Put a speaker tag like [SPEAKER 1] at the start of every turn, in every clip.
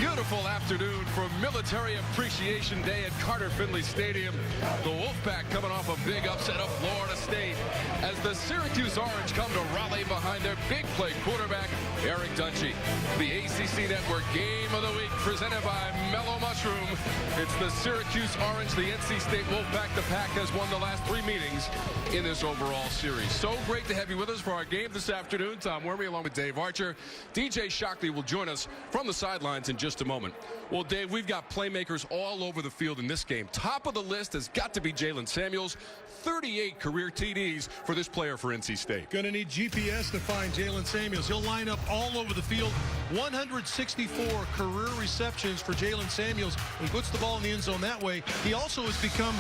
[SPEAKER 1] Beautiful afternoon for Military Appreciation Day at Carter Finley Stadium. The Wolfpack coming off a big upset of Florida State as the Syracuse Orange come to rally behind their big play quarterback, Eric Dungey. The ACC Network Game of the Week presented by Mellow Mushroom. It's the Syracuse Orange, the NC State Wolfpack. The Pack has won the last 3 meetings in this overall series. So great to have you with us for our game this afternoon. Tom Wormy along with Dave Archer. DJ Shockley will join us from the sidelines in just a moment. Well, Dave, we've got playmakers all over the field in this game. Top of the list has got to be Jaylen Samuels. 38 career TDs for this player for NC State.
[SPEAKER 2] Going to need GPS to find Jaylen Samuels. He'll line up all over the field. 164 career receptions for Jaylen Samuels. He puts the ball in the end zone that way. He also has become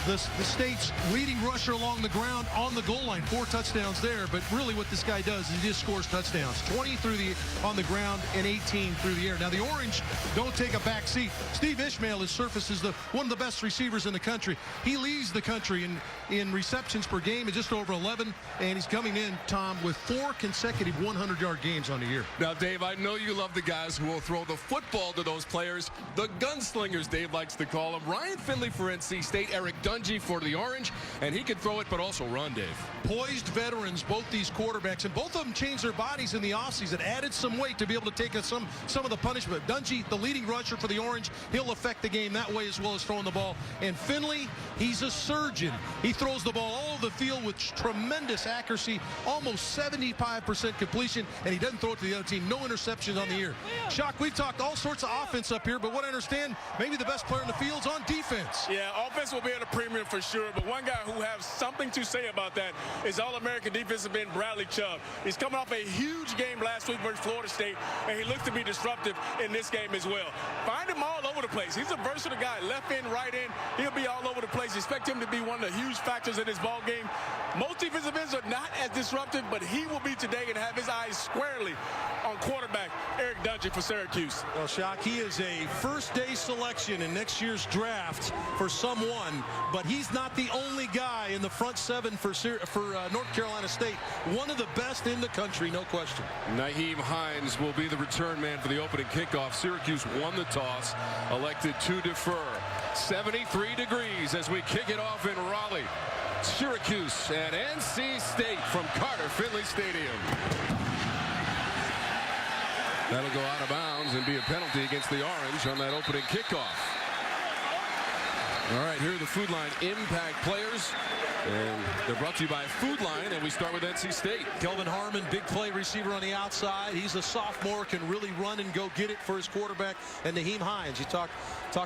[SPEAKER 2] the state's leading rusher along the ground on the goal line. 4 touchdowns there, but really what this guy does is he just scores touchdowns. 20 on the ground and 18 through the air. Now the Orange don't take a back seat. Steve Ishmael has surfaced as one of the best receivers in the country. He leads the country in receptions per game at just over 11, and he's coming in, Tom, with 4 consecutive 100-yard games on the year.
[SPEAKER 1] Now, Dave, I know you love the guys who will throw the football to those players. The gunslingers, Dave likes to call them. Ryan Finley for NC State, Eric Dungey for the Orange, and he can throw it but also run, Dave.
[SPEAKER 2] Poised veterans, both these quarterbacks, and both of them changed their bodies in the offseason, added some weight to be able to take some of the punishment. Dungey, the leading rusher for the Orange, he'll affect the game that way as well as throwing the ball. And Finley, he's a surgeon. He throws the ball all over the field with tremendous accuracy, almost 75% completion, and he doesn't throw it to the other team. No interceptions on the year. Shock, we've talked all sorts of offense up here, but what I understand, maybe the best player in the field's on defense.
[SPEAKER 3] Yeah, offense will be at a premium for sure, but one guy who has something to say about that is All-American defensive end Bradley Chubb. He's coming off a huge game last week versus Florida State, and he looks to be disruptive in this game as well. Find him all over the place. He's a versatile guy, left end, right end. He'll be all over the place. Expect him to be one of the huge factors in this ball game. Most defensive ends are not as disruptive, but he will be today and have his eyes squarely on quarterback Eric Dungey for Syracuse.
[SPEAKER 2] Well, Shock, he is a first-day selection in next year's draft for someone, but he's not the only guy in the front 7 for North Carolina State. One of the best in the country, no question.
[SPEAKER 1] Nyheim Hines will be the return man for the opening kickoff. Syracuse won the toss, elected to defer. 73 degrees as we kick it off in Raleigh. Syracuse and NC State from Carter Finley Stadium. That'll go out of bounds and be a penalty against the Orange on that opening kickoff. All right, here are the Food Line Impact players. And they're brought to you by Food Line, and we start with NC State.
[SPEAKER 2] Kelvin Harmon, big play receiver on the outside. He's a sophomore, can really run and go get it for his quarterback. And Nyheim Hines, you talk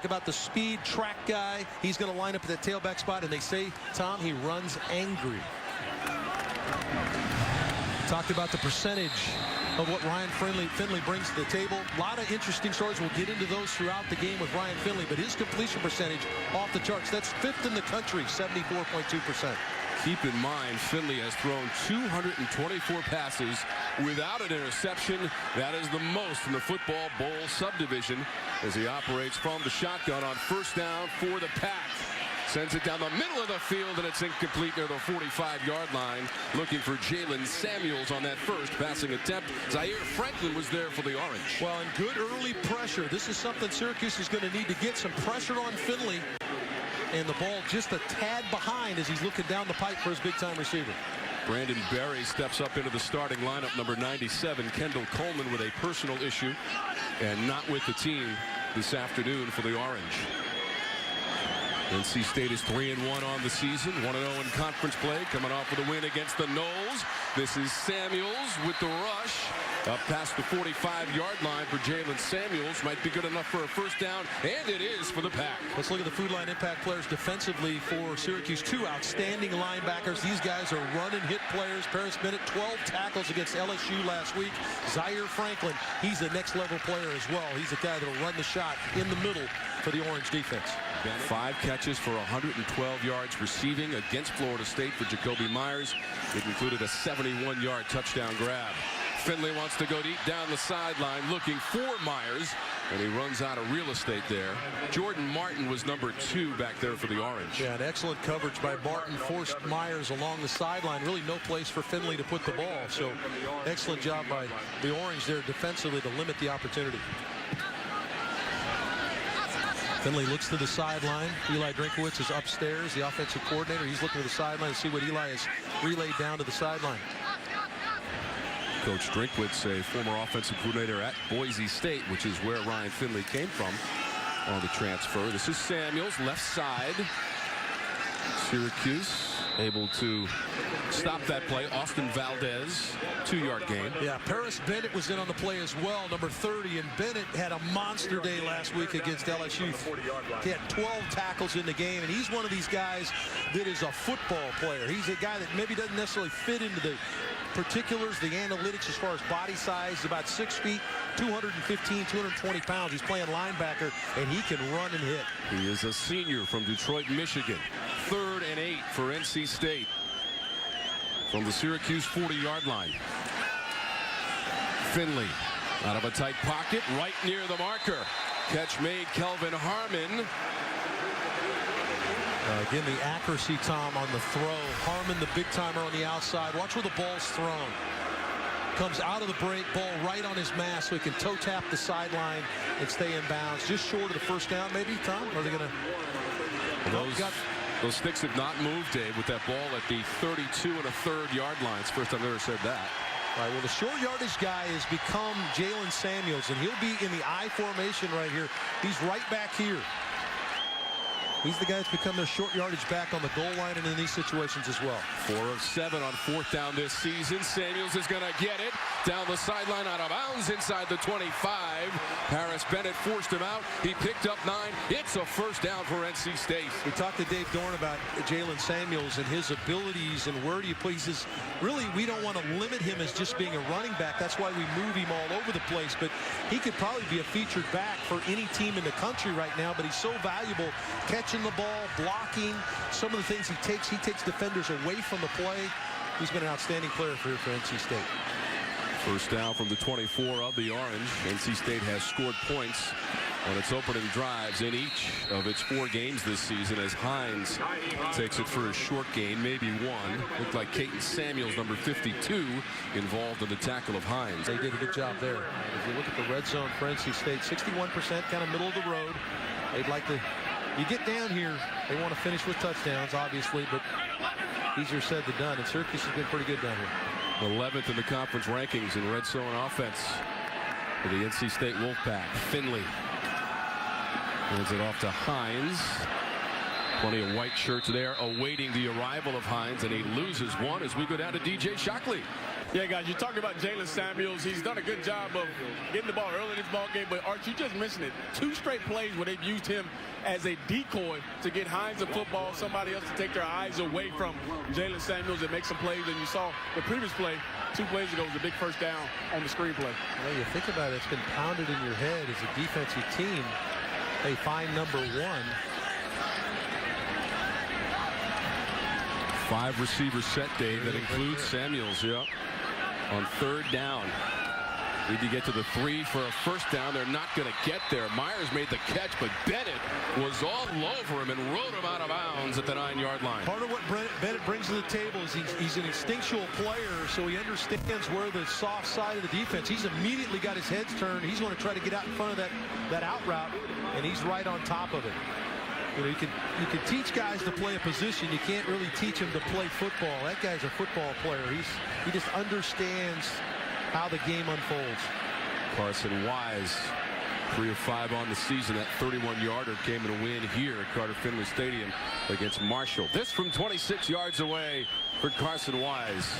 [SPEAKER 2] about the speed track guy. He's going to line up at that tailback spot, and they say, Tom, he runs angry. Talked about the percentage of what Ryan Finley brings to the table. A lot of interesting stories. We'll get into those throughout the game with Ryan Finley, but his completion percentage off the charts. That's 5th in the country, 74.2%.
[SPEAKER 1] Keep in mind, Finley has thrown 224 passes without an interception. That is the most in the Football Bowl subdivision as he operates from the shotgun on first down for the Pack. Sends it down the middle of the field, and it's incomplete near the 45-yard line. Looking for Jaylen Samuels on that first passing attempt. Zaire Franklin was there for the Orange.
[SPEAKER 2] Well, and good early pressure. This is something Syracuse is going to need to get some pressure on Finley. And the ball just a tad behind as he's looking down the pipe for his big-time receiver.
[SPEAKER 1] Brandon Berry steps up into the starting lineup, number 97. Kendall Coleman with a personal issue and not with the team this afternoon for the Orange. NC State is 3-1 on the season, 1-0 in conference play, coming off with a win against the Noles. This is Samuels with the rush. Up past the 45-yard line for Jaylen Samuels. Might be good enough for a first down, and it is for the Pack.
[SPEAKER 2] Let's look at the Food Line Impact players defensively for Syracuse. 2 outstanding linebackers. These guys are run-and-hit players. Paris Bennett, 12 tackles against LSU last week. Zaire Franklin, he's a next-level player as well. He's a guy that will run the shot in the middle for the Orange defense.
[SPEAKER 1] 5 catches for 112 yards receiving against Florida State for Jacoby Myers. It included a 71-yard touchdown grab. Finley wants to go deep down the sideline looking for Myers, and he runs out of real estate there. Jordan Martin was number 2 back there for the Orange.
[SPEAKER 2] Yeah, an excellent coverage by Martin, forced Myers along the sideline. Really no place for Finley to put the ball. So excellent job by the Orange there defensively to limit the opportunity. Finley looks to the sideline. Eli Drinkowitz is upstairs, the offensive coordinator. He's looking to the sideline to see what Eli has relayed down to the sideline.
[SPEAKER 1] Coach Drinkwitz, a former offensive coordinator at Boise State, which is where Ryan Finley came from on the transfer. This is Samuels, left side. Syracuse able to stop that play. Austin Valdez, 2-yard gain.
[SPEAKER 2] Yeah, Paris Bennett was in on the play as well, number 30, and Bennett had a monster day last week against LSU. He had 12 tackles in the game, and he's one of these guys that is a football player. He's a guy that maybe doesn't necessarily fit into the particulars, the analytics as far as body size. About 6 feet, 215, 220 pounds. He's playing linebacker, and he can run and hit.
[SPEAKER 1] He is a senior from Detroit, Michigan. 3rd and 8 for NC State from the Syracuse 40-yard line. Finley out of a tight pocket, right near the marker. Catch made, Kelvin Harmon.
[SPEAKER 2] Again, the accuracy, Tom, on the throw. Harmon, the big timer on the outside. Watch where the ball's thrown. Comes out of the break, ball right on his mask so he can toe tap the sideline and stay in bounds. Just short of the first down, maybe, Tom? Or are they going to...
[SPEAKER 1] Those sticks have not moved, Dave, with that ball at the 32 1/3 yard line. It's the first time I've ever said that.
[SPEAKER 2] All right, well, the short yardage guy has become Jaylen Samuels, and he'll be in the I formation right here. He's right back here. He's the guy that's become their short yardage back on the goal line and in these situations as well.
[SPEAKER 1] 4 of 7 on 4th down this season. Samuels is going to get it down the sideline, out of bounds inside the 25. Paris Bennett forced him out. He picked up 9. It's a first down for NC State.
[SPEAKER 2] We talked to Dave Dorn about Jaylen Samuels and his abilities and where do you put. He says, really, we don't want to limit him as just being a running back. That's why we move him all over the place. But he could probably be a featured back for any team in the country right now. But he's so valuable catching the ball, blocking, some of the things he takes defenders away from the play. He's been an outstanding player for NC State.
[SPEAKER 1] First down from the 24 of the Orange. NC State has scored points on its opening drives in each of its 4 games this season as Hines takes it for a short gain, maybe one. Looked like Caton Samuels, number 52, involved in the tackle of Hines.
[SPEAKER 2] They did a good job there. If you look at the red zone for NC State, 61%, kind of middle of the road. They'd like to, you get down here, they want to finish with touchdowns, obviously, but easier said than done. And Syracuse has been pretty good down here.
[SPEAKER 1] 11th in the conference rankings in red zone offense for the NC State Wolfpack. Finley hands it off to Hines. Plenty of white shirts there awaiting the arrival of Hines, and he loses one as we go down to DJ Shockley.
[SPEAKER 3] Yeah, guys, you talked about Jaylen Samuels. He's done a good job of getting the ball early in this ball game. But, Art, you just mentioned it. 2 straight plays where they've used him as a decoy to get Hines the football, somebody else to take their eyes away from Jaylen Samuels and make some plays. And you saw the previous play 2 plays ago was a big first down on the screen play.
[SPEAKER 2] Well, you think about it, it's been pounded in your head as a defensive team. They find number 1.
[SPEAKER 1] 5 receiver set, Dave, that includes Samuels. Yep. On 3rd down. Need to get to the 3 for a first down. They're not going to get there. Myers made the catch, but Bennett was all over him and rode him out of bounds at the 9-yard line.
[SPEAKER 2] Part of what Bennett brings to the table is he's an instinctual player, so he understands where the soft side of the defense. He's immediately got his head turned. He's going to try to get out in front of that out route, and he's right on top of it. You know, you can teach guys to play a position. You can't really teach them to play football. That guy's a football player. He just understands how the game unfolds.
[SPEAKER 1] Carson Wise, 3 of 5 on the season. That 31-yarder came in a win here at Carter Finley Stadium against Marshall. This from 26 yards away for Carson Wise.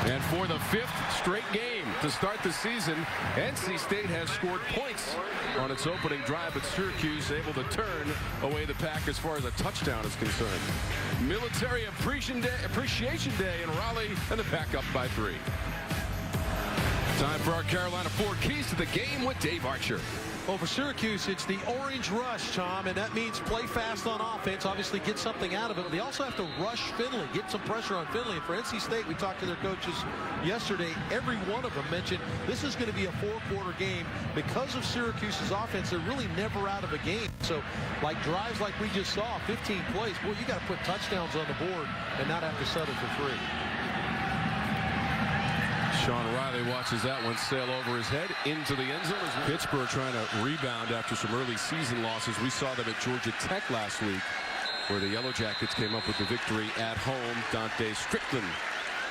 [SPEAKER 1] And for the 5th straight game to start the season, NC State has scored points on its opening drive, but Syracuse able to turn away the pack as far as a touchdown is concerned. Military Appreciation Day in Raleigh, and the pack up by 3. Time for our Carolina 4 keys to the game with Dave Archer.
[SPEAKER 2] Well, for Syracuse, it's the orange rush, Tom, and that means play fast on offense, obviously get something out of it. But they also have to rush Finley, get some pressure on Finley. And for NC State, we talked to their coaches yesterday. Every one of them mentioned this is going to be a 4-quarter game. Because of Syracuse's offense, they're really never out of a game. So, like drives like we just saw, 15 plays, boy, you got to put touchdowns on the board and not have to settle for 3.
[SPEAKER 1] Sean Riley watches that one sail over his head into the end zone. As Pittsburgh trying to rebound after some early season losses. We saw them at Georgia Tech last week, where the Yellow Jackets came up with the victory at home. Dante Strickland,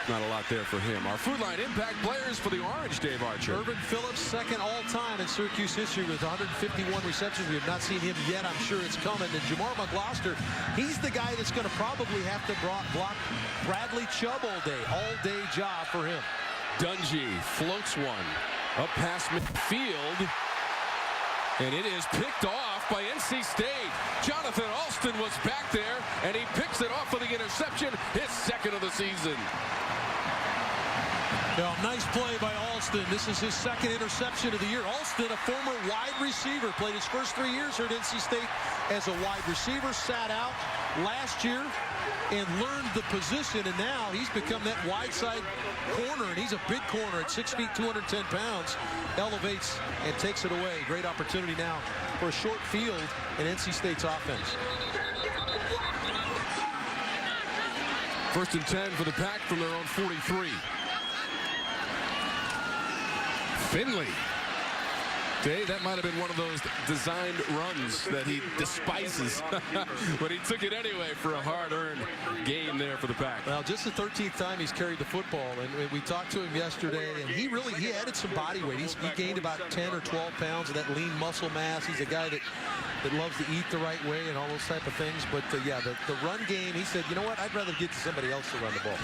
[SPEAKER 1] not a lot there for him. Our Food Line impact players for the Orange, Dave Archer.
[SPEAKER 2] Irvin Phillips, second all-time in Syracuse history with 151 receptions. We have not seen him yet. I'm sure it's coming. And Jamar McGloster, he's the guy that's going to probably have to block Bradley Chubb all day. All-day job for him.
[SPEAKER 1] Dungey floats one up past midfield, and it is picked off by NC State. Jonathan Alston was back there, and he picks it off for the interception, his second of the season.
[SPEAKER 2] Now, nice play by Alston. This is his second interception of the year. Alston, a former wide receiver, played his first 3 years here at NC State as a wide receiver, sat out last year and learned the position, and now he's become that wide side corner, and he's a big corner at 6 feet, 210 pounds, elevates and takes it away. Great opportunity now for a short field in NC State's offense.
[SPEAKER 1] 1st and 10 for the Pack from their own 43. Finley. Dave, that might have been one of those designed runs that he despises, but he took it anyway for a hard-earned gain there for the Pack.
[SPEAKER 2] Well, just the 13th time he's carried the football, and we talked to him yesterday, and he added some body weight. He gained about 10 or 12 pounds of that lean muscle mass. He's a guy that loves to eat the right way and all those type of things. But yeah, the run game, he said, you know what, I'd rather get to somebody else to run the ball.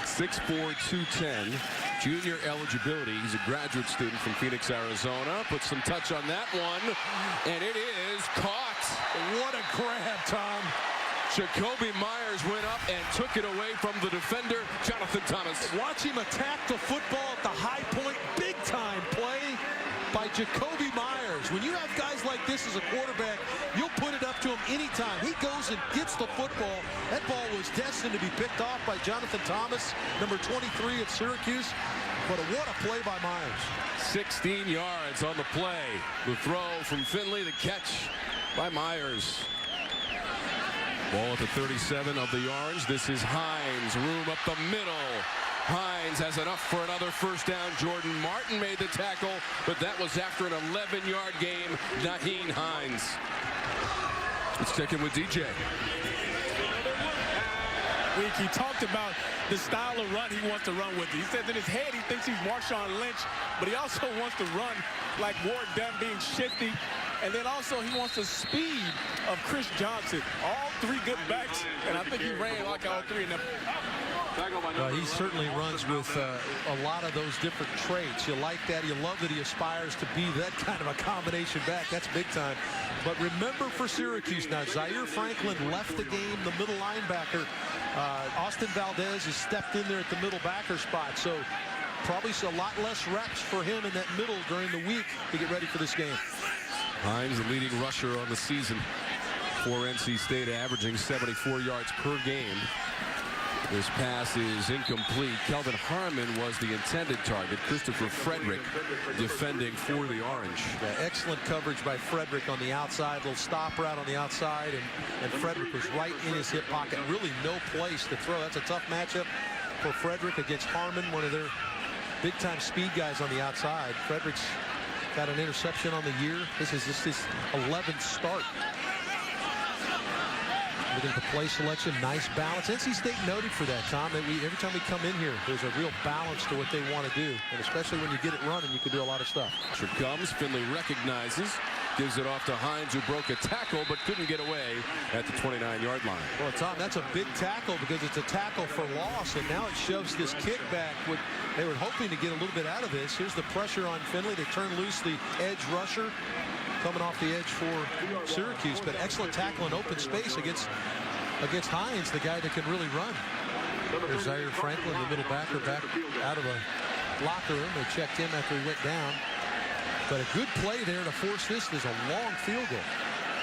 [SPEAKER 1] 6'4", 210, junior eligibility. He's a graduate student from Phoenix, Arizona. Put some touch on that one, and it is caught.
[SPEAKER 2] What a grab, Tom.
[SPEAKER 1] Jacoby Myers went up and took it away from the defender, Jonathan Thomas.
[SPEAKER 2] Watch him attack the football at the high point. Big time play by Jacoby Myers. When you have guys like this as a quarterback, you'll put it up to him anytime. He goes and gets the football. That ball was destined to be picked off by Jonathan Thomas, number 23 at Syracuse. But what a play by Myers.
[SPEAKER 1] 16 yards on the play. The throw from Finley, the catch by Myers. Ball at the 37 of the Orange. This is Hines. Room up the middle. Hines has enough for another first down. Jordan Martin made the tackle, but that was after an 11-yard game. Nyheim Hines. Let's check in with DJ.
[SPEAKER 3] He talked about the style of run he wants to run with. He says in his head he thinks he's Marshawn Lynch, but he also wants to run like Ward Dunn, being shifty. And then also he wants the speed of Chris Johnson. All three good backs, and I think he ran like all three of them.
[SPEAKER 2] He certainly runs with a lot of those different traits. You like that. You love that he aspires to be that kind of a combination back. That's big time. But remember for Syracuse now, Zaire Franklin left the game, the middle linebacker. Austin Valdez has stepped in there at the middle backer spot. So probably a lot less reps for him in that middle during the week to get ready for this game.
[SPEAKER 1] Hines, the leading rusher on the season for NC State, averaging 74 yards per game. This pass is incomplete. Kelvin Harmon was the intended target. Christopher Frederick defending for the Orange.
[SPEAKER 2] Yeah, excellent coverage by Frederick on the outside. Little stop route on the outside, and Frederick was right in his hip pocket. Really no place to throw. That's a tough matchup for Frederick against Harmon, one of their big-time speed guys on the outside. Frederick's got an interception on the year. This is just his 11th start. Look at the play selection, nice balance. NC State noted for that, Tom. That every time we come in here, there's a real balance to what they want to do. And especially when you get it running, you can do a lot of stuff.
[SPEAKER 1] Here comes, Finley recognizes, gives it off to Hines, who broke a tackle but couldn't get away at the 29-yard line.
[SPEAKER 2] Well, Tom, that's a big tackle because it's a tackle for loss, and now it shoves this kickback. They were hoping to get a little bit out of this. Here's the pressure on Finley. They turn loose the edge rusher coming off the edge for Syracuse, but excellent tackle in open space against Hines, the guy that can really run. There's Zaire Franklin, the middle backer, back out of a locker room. They checked him after he went down. But a good play there to force this. There's a long field goal.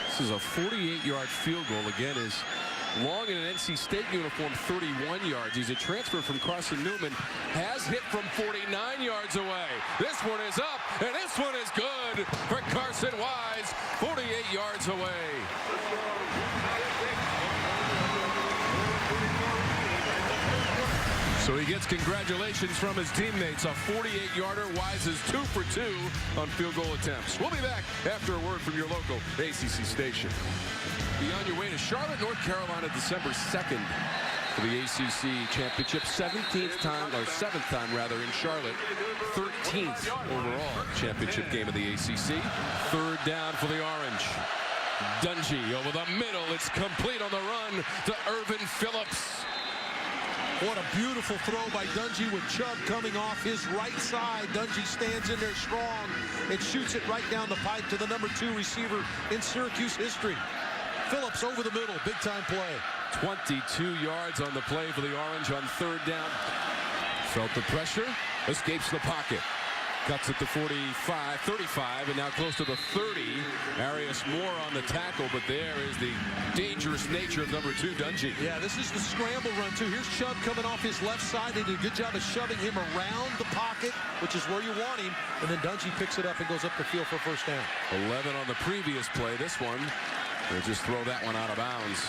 [SPEAKER 1] This is a 48-yard field goal. Again, is long in an NC State uniform, 31 yards. He's a transfer from Carson Newman. Has hit from 49 yards away. This one is up, and this one is good for Carson Wise, 48 yards away. So he gets congratulations from his teammates. A 48-yarder. Wise is 2 for 2 on field goal attempts. We'll be back after a word from your local ACC station. Be on your way to Charlotte, North Carolina, December 2nd for the ACC Championship. 7th time rather in Charlotte. 13th overall championship game of the ACC. Third down for the Orange. Dungey over the middle. It's complete on the run to Irvin Phillips.
[SPEAKER 2] What a beautiful throw by Dungey with Chubb coming off his right side. Dungey stands in there strong and shoots it right down the pipe to the number 2 receiver in Syracuse history. Phillips over the middle. Big time play.
[SPEAKER 1] 22 yards on the play for the Orange on third down. Felt the pressure. Escapes the pocket. Cuts it to 45, 35, and now close to the 30. Arias Moore on the tackle, but there is the dangerous nature of number 2, Dungey.
[SPEAKER 2] Yeah, this is the scramble run, too. Here's Chubb coming off his left side. They did a good job of shoving him around the pocket, which is where you want him. And then Dungey picks it up and goes up the field for first down.
[SPEAKER 1] 11 on the previous play. This one, they'll just throw that one out of bounds.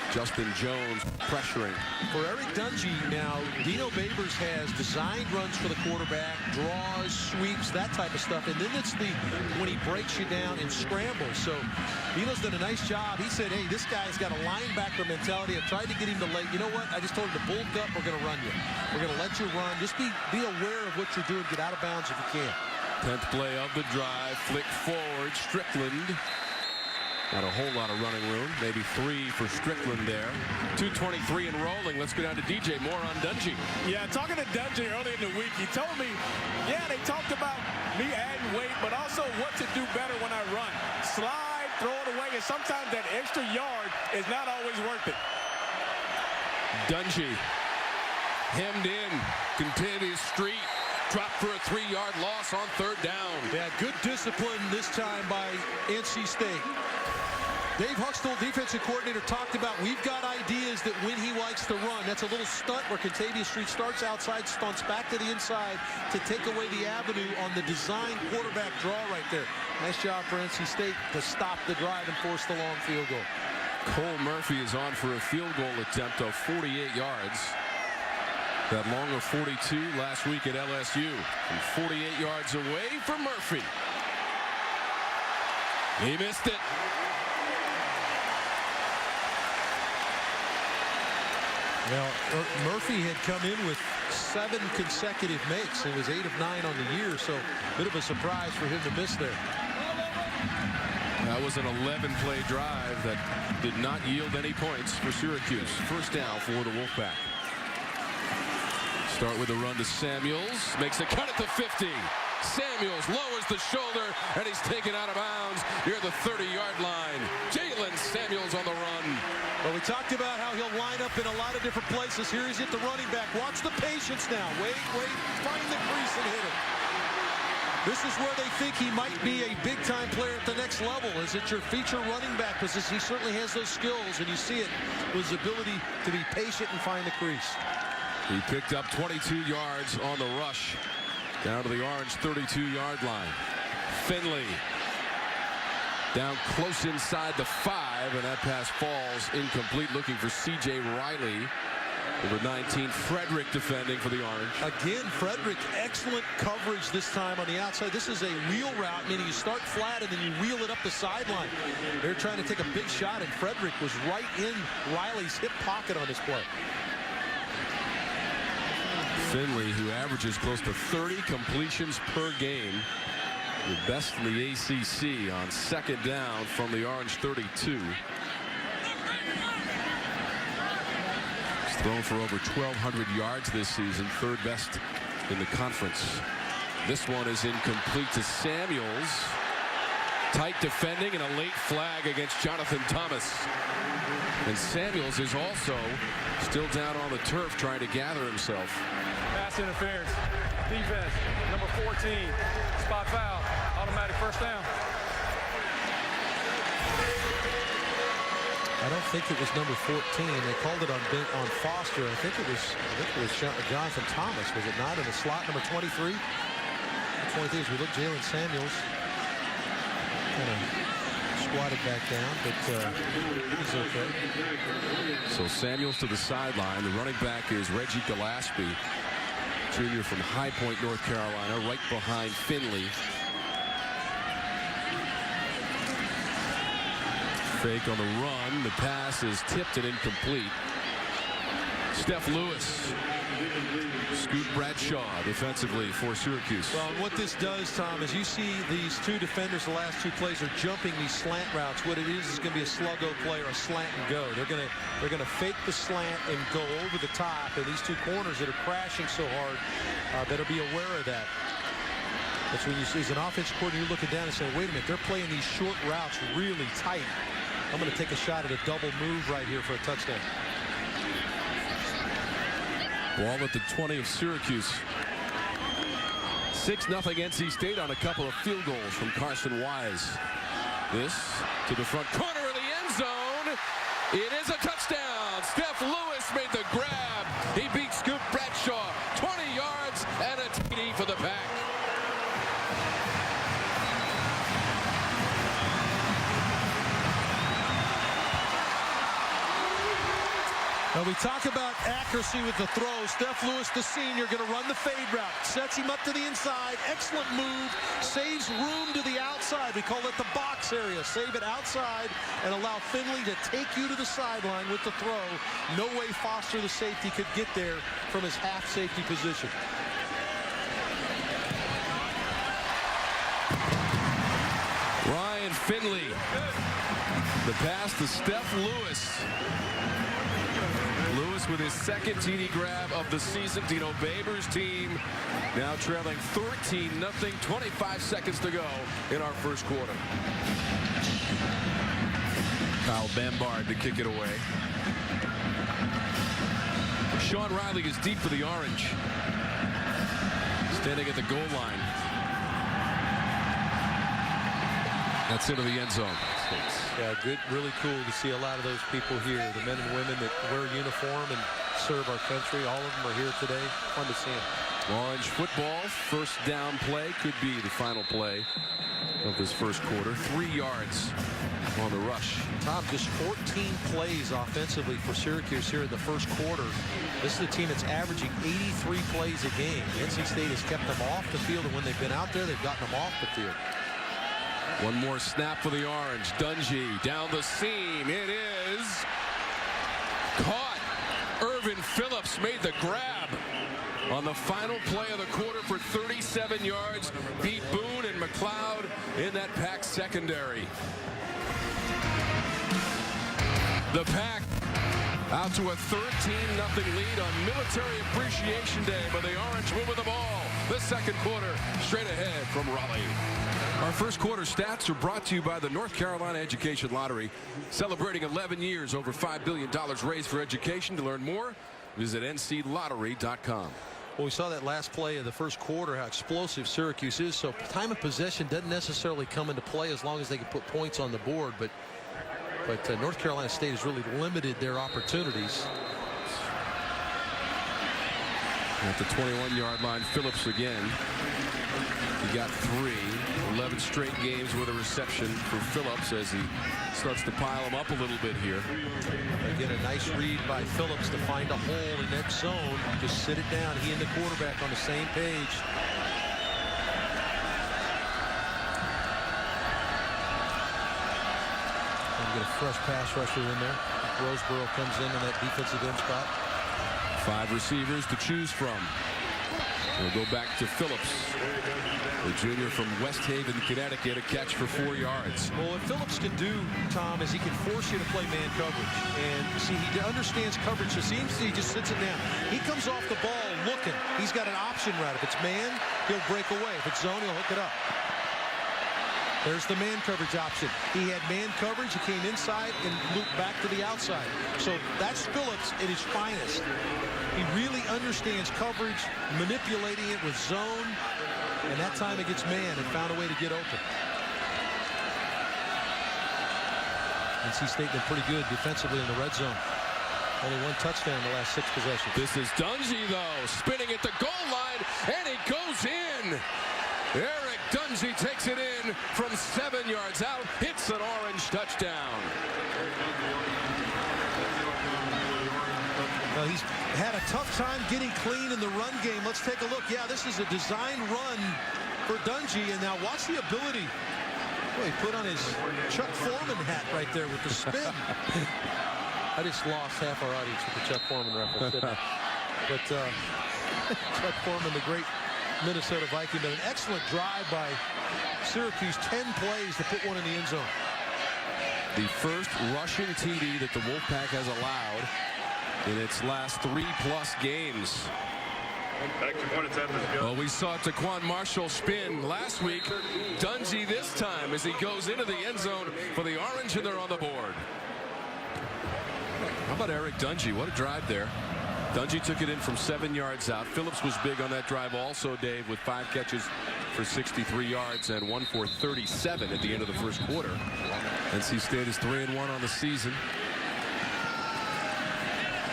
[SPEAKER 1] Justin Jones pressuring.
[SPEAKER 2] For Eric Dungey now, Dino Babers has designed runs for the quarterback, draws, sweeps, that type of stuff. And then it's when he breaks you down and scrambles. So Dino's done a nice job. He said, hey, this guy's got a linebacker mentality. I've tried to get him to lay. You know what? I just told him to bulk up. We're going to run you. We're going to let you run. Just be aware of what you're doing. Get out of bounds if you can.
[SPEAKER 1] 10th play of the drive. Flick forward. Strickland. Not a whole lot of running room. Maybe 3 for Strickland there. 2:23 and rolling. Let's go down to DJ. More on Dungey.
[SPEAKER 3] Yeah, talking to Dungey early in the week, he told me, yeah, they talked about me adding weight, but also what to do better when I run. Slide, throw it away, and sometimes that extra yard is not always worth it.
[SPEAKER 1] Dungey hemmed in. Continues street. Dropped for a 3-yard loss on third down.
[SPEAKER 2] Yeah, good discipline this time by NC State. Dave Huxtable, defensive coordinator, talked about we've got ideas that when he likes to run. That's a little stunt where Contavious Street starts outside, stunts back to the inside to take away the avenue on the design quarterback draw right there. Nice job for NC State to stop the drive and force the long field goal.
[SPEAKER 1] Cole Murphy is on for a field goal attempt of 48 yards. That long of 42 last week at LSU. And 48 yards away for Murphy. He missed it.
[SPEAKER 2] Now, Murphy had come in with 7 consecutive makes. It was 8 of 9 on the year, so a bit of a surprise for him to miss there.
[SPEAKER 1] That was an 11-play drive that did not yield any points for Syracuse. First down for the Wolfpack. Start with a run to Samuels. Makes a cut at the 50. Samuels lowers the shoulder, and he's taken out of bounds near the 30-yard line. Jaylen Samuels on the run.
[SPEAKER 2] Well, we talked about how he'll line up in a lot of different places. Here he's at the running back. Watch the patience now. Wait, find the crease and hit it. This is where they think he might be a big-time player at the next level. Is it your feature running back position? He certainly has those skills, and you see it with his ability to be patient and find the crease.
[SPEAKER 1] He picked up 22 yards on the rush. Down to the Orange 32-yard line. Finley down close inside the 5, and that pass falls incomplete. Looking for C.J. Riley. Number 19, Frederick defending for the Orange.
[SPEAKER 2] Again, Frederick, excellent coverage this time on the outside. This is a wheel route, meaning you start flat and then you wheel it up the sideline. They're trying to take a big shot, and Frederick was right in Riley's hip pocket on this play.
[SPEAKER 1] Finley, who averages close to 30 completions per game, the best in the ACC on second down from the Orange 32. He's thrown for over 1,200 yards this season, third best in the conference. This one is incomplete to Samuels. Tight defending and a late flag against Jonathan Thomas. And Samuels is also still down on the turf trying to gather himself.
[SPEAKER 4] Pass interference. Defense, number 14. Spot foul. Automatic first down.
[SPEAKER 2] I don't think it was number 14. They called it on Foster. I think it was Jonathan Thomas. Was it not in the slot number 23? 23 as we look, Jaylen Samuels kind of squatted back down, but he's okay.
[SPEAKER 1] So Samuels to the sideline. The running back is Reggie Gillespie, junior from High Point, North Carolina, right behind Finley. Fake on the run. The pass is tipped and incomplete. Steph Lewis. Scoot Bradshaw defensively for Syracuse.
[SPEAKER 2] Well, what this does, Tom, is you see these two defenders the last two plays are jumping these slant routes. What it is going to be a sluggo play or a slant and go. They're going to fake the slant and go over the top. And these two corners that are crashing so hard better be aware of that. That's when you see as an offensive coordinator, you're looking down and saying, wait a minute, they're playing these short routes really tight. I'm going to take a shot at a double move right here for a touchdown.
[SPEAKER 1] Ball at the 20 of Syracuse. 6-0 NC State on a couple of field goals from Carson Wise. This to the front corner of the end zone. It is a touchdown. Steph Lewis made the grab. He beat Scoot Bradshaw 20 yards and a TD for the Pack.
[SPEAKER 2] Now we talk about accuracy with the throw. Steph Lewis, the senior, going to run the fade route. Sets him up to the inside. Excellent move. Saves room to the outside. We call it the box area. Save it outside and allow Finley to take you to the sideline with the throw. No way Foster, the safety, could get there from his half safety position.
[SPEAKER 1] Ryan Finley. The pass to Steph Lewis. Lewis with his second TD grab of the season. Dino Baber's team now trailing 13-0. 25 seconds to go in our first quarter. Kyle Bambard to kick it away. Sean Riley is deep for the Orange. Standing at the goal line. That's into the end zone.
[SPEAKER 2] Yeah, good, really cool to see a lot of those people here, the men and women that wear uniform and serve our country. All of them are here today. Fun to see them.
[SPEAKER 1] Orange football, first down play, could be the final play of this first quarter. 3 yards on the rush.
[SPEAKER 2] Tom, just 14 plays offensively for Syracuse here in the first quarter. This is a team that's averaging 83 plays a game. NC State has kept them off the field, and when they've been out there, they've gotten them off the field.
[SPEAKER 1] One more snap for the Orange. Dungey down the seam. It is caught. Irvin Phillips made the grab on the final play of the quarter for 37 yards. Beat Boone and McLeod in that Pack secondary. The Pack out to a 13-0 lead on Military Appreciation Day, but the Orange moving the ball. The second quarter straight ahead from Raleigh. Our first quarter stats are brought to you by the North Carolina Education Lottery, celebrating 11 years, over $5 billion raised for education. To learn more, visit nclottery.com.
[SPEAKER 2] Well, we saw that last play of the first quarter, how explosive Syracuse is. So time of possession doesn't necessarily come into play as long as they can put points on the board. But North Carolina State has really limited their opportunities.
[SPEAKER 1] At the 21-yard line, Phillips again. He got 3. 11 straight games with a reception for Phillips as he starts to pile them up a little bit here.
[SPEAKER 2] Again, a nice read by Phillips to find a hole in that zone. Just sit it down. He and the quarterback on the same page. And get a fresh pass rusher in there. Roseboro comes in on that defensive end spot.
[SPEAKER 1] 5 receivers to choose from. We'll go back to Phillips, the junior from West Haven, Connecticut, a catch for 4 yards.
[SPEAKER 2] Well, what Phillips can do, Tom, is he can force you to play man coverage. And see, he understands coverage. So seems he just sits it down. He comes off the ball looking. He's got an option route. If it's man, he'll break away. If it's zone, he'll hook it up. There's the man coverage option. He had man coverage. He came inside and looped back to the outside. So that's Phillips at his finest. He really understands coverage, manipulating it with zone, and that time against man and found a way to get open. NC State been pretty good defensively in the red zone. Only 1 touchdown in the last 6 possessions.
[SPEAKER 1] This is Dungey, though, spinning at the goal line, and he goes in. Eric Dungey takes it in from 7 yards out. Hits an Orange touchdown.
[SPEAKER 2] He's had a tough time getting clean in the run game. Let's take a look. Yeah, this is a design run for Dungey, and now watch the ability. Well, he put on his Chuck Foreman hat right there with the spin. I just lost half our audience with the Chuck Foreman reference, didn't I? But Chuck Foreman, the great Minnesota Viking, did an excellent drive by Syracuse. 10 plays to put one in the end zone.
[SPEAKER 1] The first rushing TD that the Wolfpack has allowed in its last 3+ games. Well, we saw Taquan Marshall spin last week. Dungey this time as he goes into the end zone for the Orange, and they're on the board. How about Eric Dungey? What a drive there. Dungey took it in from 7 yards out. Phillips was big on that drive also, Dave, with 5 catches for 63 yards and 1 for 37 at the end of the first quarter. NC State is 3-1 on the season.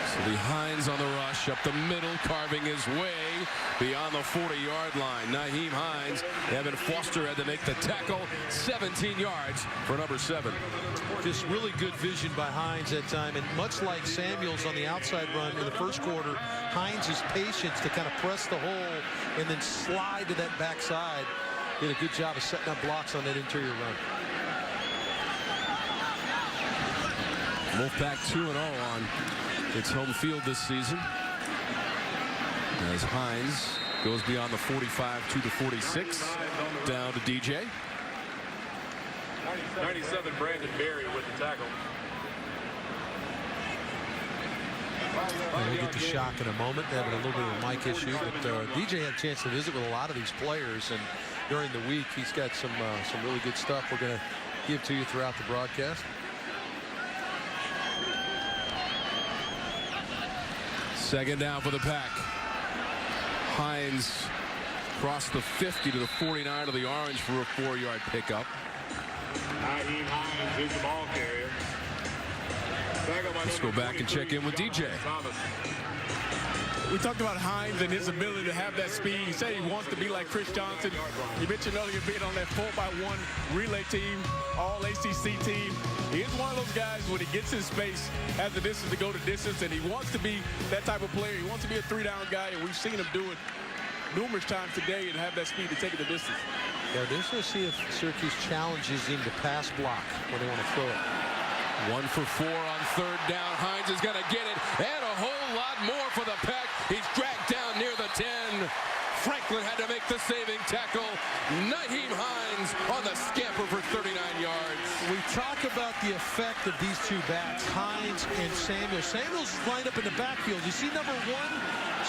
[SPEAKER 1] So the Hines on the rush up the middle, carving his way beyond the 40-yard line. Nyheim Hines, Evan Foster had to make the tackle. 17 yards for number 7.
[SPEAKER 2] Just really good vision by Hines that time, and much like Samuels on the outside run in the first quarter, Hines' patience to kind of press the hole and then slide to that backside. Did a good job of setting up blocks on that interior run.
[SPEAKER 1] Wolfpack 2-0 on its home field this season, as Hines goes beyond the 45 to the 46, down to DJ.
[SPEAKER 3] 97 Brandon Berry with the tackle.
[SPEAKER 2] We'll get the shock in a moment. Having a little bit of a mic issue, but DJ had a chance to visit with a lot of these players, and during the week he's got some really good stuff we're going to give to you throughout the broadcast.
[SPEAKER 1] Second down for the Pack. Hines crossed the 50 to the 49 of the Orange for a 4-yard pickup.
[SPEAKER 3] Nyheim Hines is the ball carrier.
[SPEAKER 1] Let's go back and check in with DJ.
[SPEAKER 3] We talked about Hines and his ability to have that speed. He said he wants to be like Chris Johnson. He mentioned earlier being on that 4x1 relay team, all ACC team. He is one of those guys when he gets in space, has the distance to go the distance, and he wants to be that type of player. He wants to be a 3-down guy, and we've seen him do it numerous times today and have that speed to take it the distance.
[SPEAKER 2] Yeah, they're going to see if Syracuse challenges him to pass block when they want to throw it.
[SPEAKER 1] 1 for 4 on third down. Hines is going to get it, and a whole lot more for the Pack. He's dragged down near the 10. Franklin had to make the saving tackle. Nyheim Hines on the scamper for 39 yards.
[SPEAKER 2] We talk about the effect of these two backs, Hines and Samuels. Samuels is lined up in the backfield. You see number 1?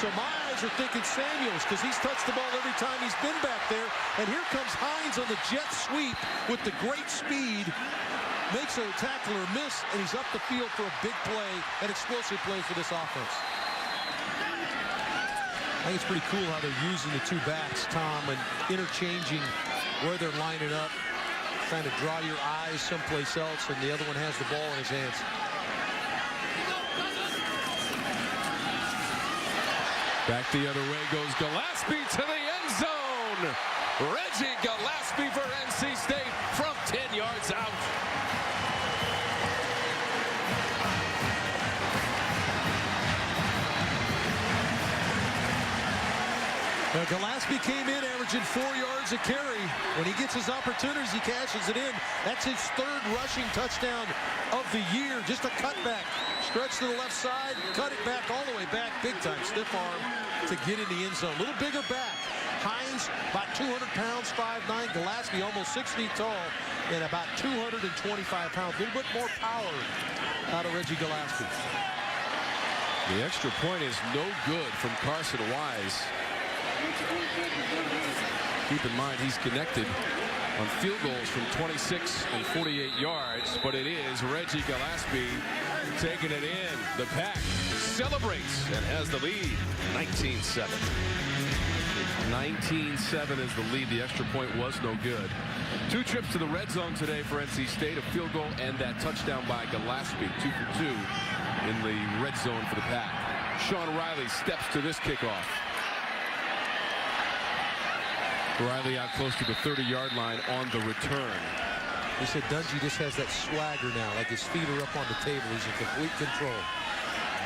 [SPEAKER 2] So my eyes are thinking Samuels because he's touched the ball every time he's been back there. And here comes Hines on the jet sweep with the great speed. Makes a tackler miss, and he's up the field for a big play, an explosive play for this offense. I think it's pretty cool how they're using the two backs, Tom, and interchanging where they're lining up, trying to draw your eyes someplace else, and the other one has the ball in his hands.
[SPEAKER 1] Back the other way goes Gillespie to the end zone. Reggie Gillespie for NC State from 10 yards out.
[SPEAKER 2] Gillespie came in averaging 4 yards a carry. When he gets his opportunities, he cashes it in. That's his 3rd rushing touchdown of the year. Just a cutback. Stretch to the left side, cut it back all the way back. Big time stiff arm to get in the end zone. A little bigger back. Hines, about 200 pounds, 5'9". Gillespie, almost 6 feet tall, and about 225 pounds. A little bit more power out of Reggie Gillespie.
[SPEAKER 1] The extra point is no good from Carson Wise. Keep in mind he's connected on field goals from 26 and 48 yards, but it is Reggie Gillespie taking it in. The Pack celebrates and has the lead, 19-7. 19-7 is the lead. The extra point was no good. 2 trips to the red zone today for NC State, a field goal and that touchdown by Gillespie, 2 for 2 in the red zone for the Pack. Sean Riley steps to this kickoff. Riley out close to the 30-yard line on the return.
[SPEAKER 2] He said Dungey just has that swagger now, like his feet are up on the table. He's in complete control.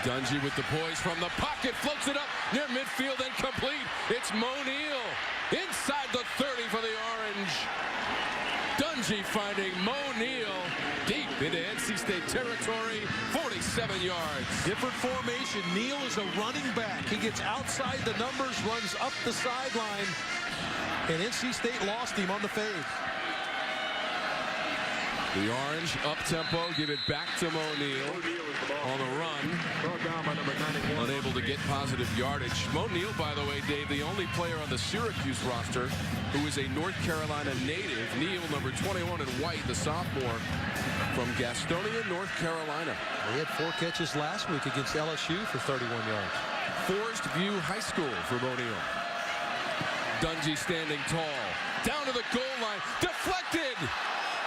[SPEAKER 1] Dungey with the poise from the pocket, floats it up near midfield and complete. It's Mo Neal inside the 30 for the Orange. Dungey finding Mo Neal deep into NC State territory, 47 yards.
[SPEAKER 2] Different formation. Neal is a running back. He gets outside the numbers, runs up the sideline, and NC State lost him on the fade.
[SPEAKER 1] The Orange up-tempo, give it back to Mo Neal on the run. Unable to get positive yardage. Mo Neal, by the way, Dave, the only player on the Syracuse roster who is a North Carolina native. Neal, number 21 in white, the sophomore from Gastonia, North Carolina.
[SPEAKER 2] He had 4 catches last week against LSU for 31 yards.
[SPEAKER 1] Forest View High School for Mo Neal. Dungey standing tall. Down to the goal line. Deflected!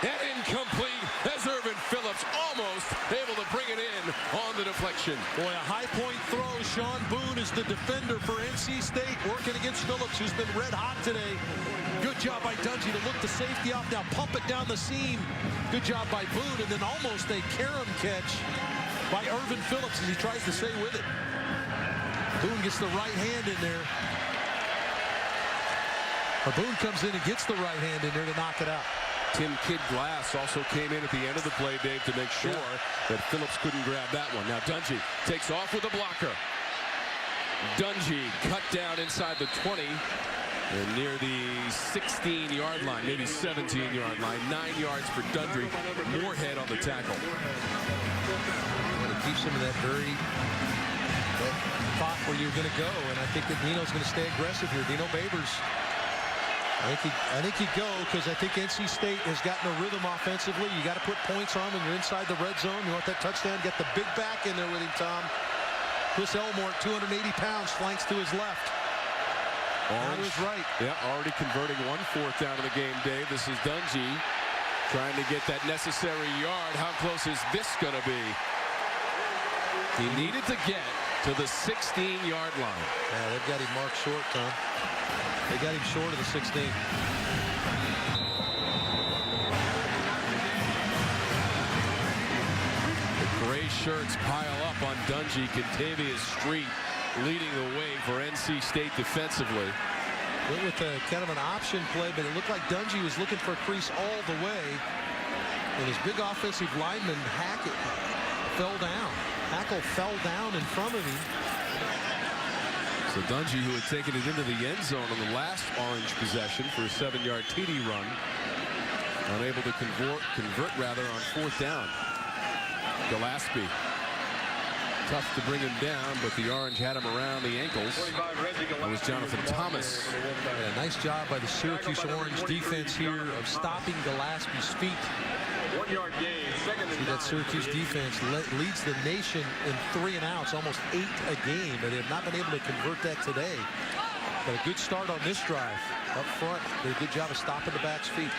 [SPEAKER 1] And incomplete as Irvin Phillips almost able to bring it in on the deflection.
[SPEAKER 2] Boy, a high point throw. Sean Boone is the defender for NC State, working against Phillips, who's been red hot today. Good job by Dungey to look the safety off. Now pump it down the seam. Good job by Boone, and then almost a carom catch by Irvin Phillips as he tries to stay with it. Boone gets the right hand in there. Boone comes in and gets the right hand in there to knock it out.
[SPEAKER 1] Tim Kidd Glass also came in at the end of the play, Dave, to make sure that Phillips couldn't grab that one. Now Dungey takes off with a blocker. Dungey cut down inside the 20 and near the 16-yard line, maybe 17-yard line. 9 yards for Dungey. Moorhead on the tackle.
[SPEAKER 2] And it keeps him in that very spot where you're going to go, and I think that Dino's going to stay aggressive here. Dino Babers. I think he'd go because I think NC State has gotten a rhythm offensively. You got to put points on when you're inside the red zone. You want that touchdown, get the big back in there with him, Tom. Chris Elmore, 280 pounds, flanks to his left. Orange was right.
[SPEAKER 1] Yeah, already converting 1 4th down of the game, Dave. This is Dungey trying to get that necessary yard. How close is this going to be? He needed to get to the 16-yard line.
[SPEAKER 2] Yeah, they've got him marked short, Tom. They got him short of the 16. The
[SPEAKER 1] gray shirts pile up on Dungey. Contavious Street leading the way for NC State defensively.
[SPEAKER 2] Went with a kind of an option play, but it looked like Dungey was looking for a crease all the way. And his big offensive lineman, Hackett, fell down. Hackle fell down in front of him.
[SPEAKER 1] So Dungey, who had taken it into the end zone on the last Orange possession for a 7-yard TD run, unable to convert rather on 4th down. Gillespie, tough to bring him down, but the Orange had him around the ankles. That was Jonathan Thomas.
[SPEAKER 2] Yeah, nice job by the Syracuse Orange defense here of stopping Gillespie's feet.
[SPEAKER 3] 1-yard gain.
[SPEAKER 2] See, that Syracuse defense leads the nation in 3 and outs, almost 8 a game, but they have not been able to convert that today. But a good start on this drive. Up front, they did a good job of stopping the back's feet.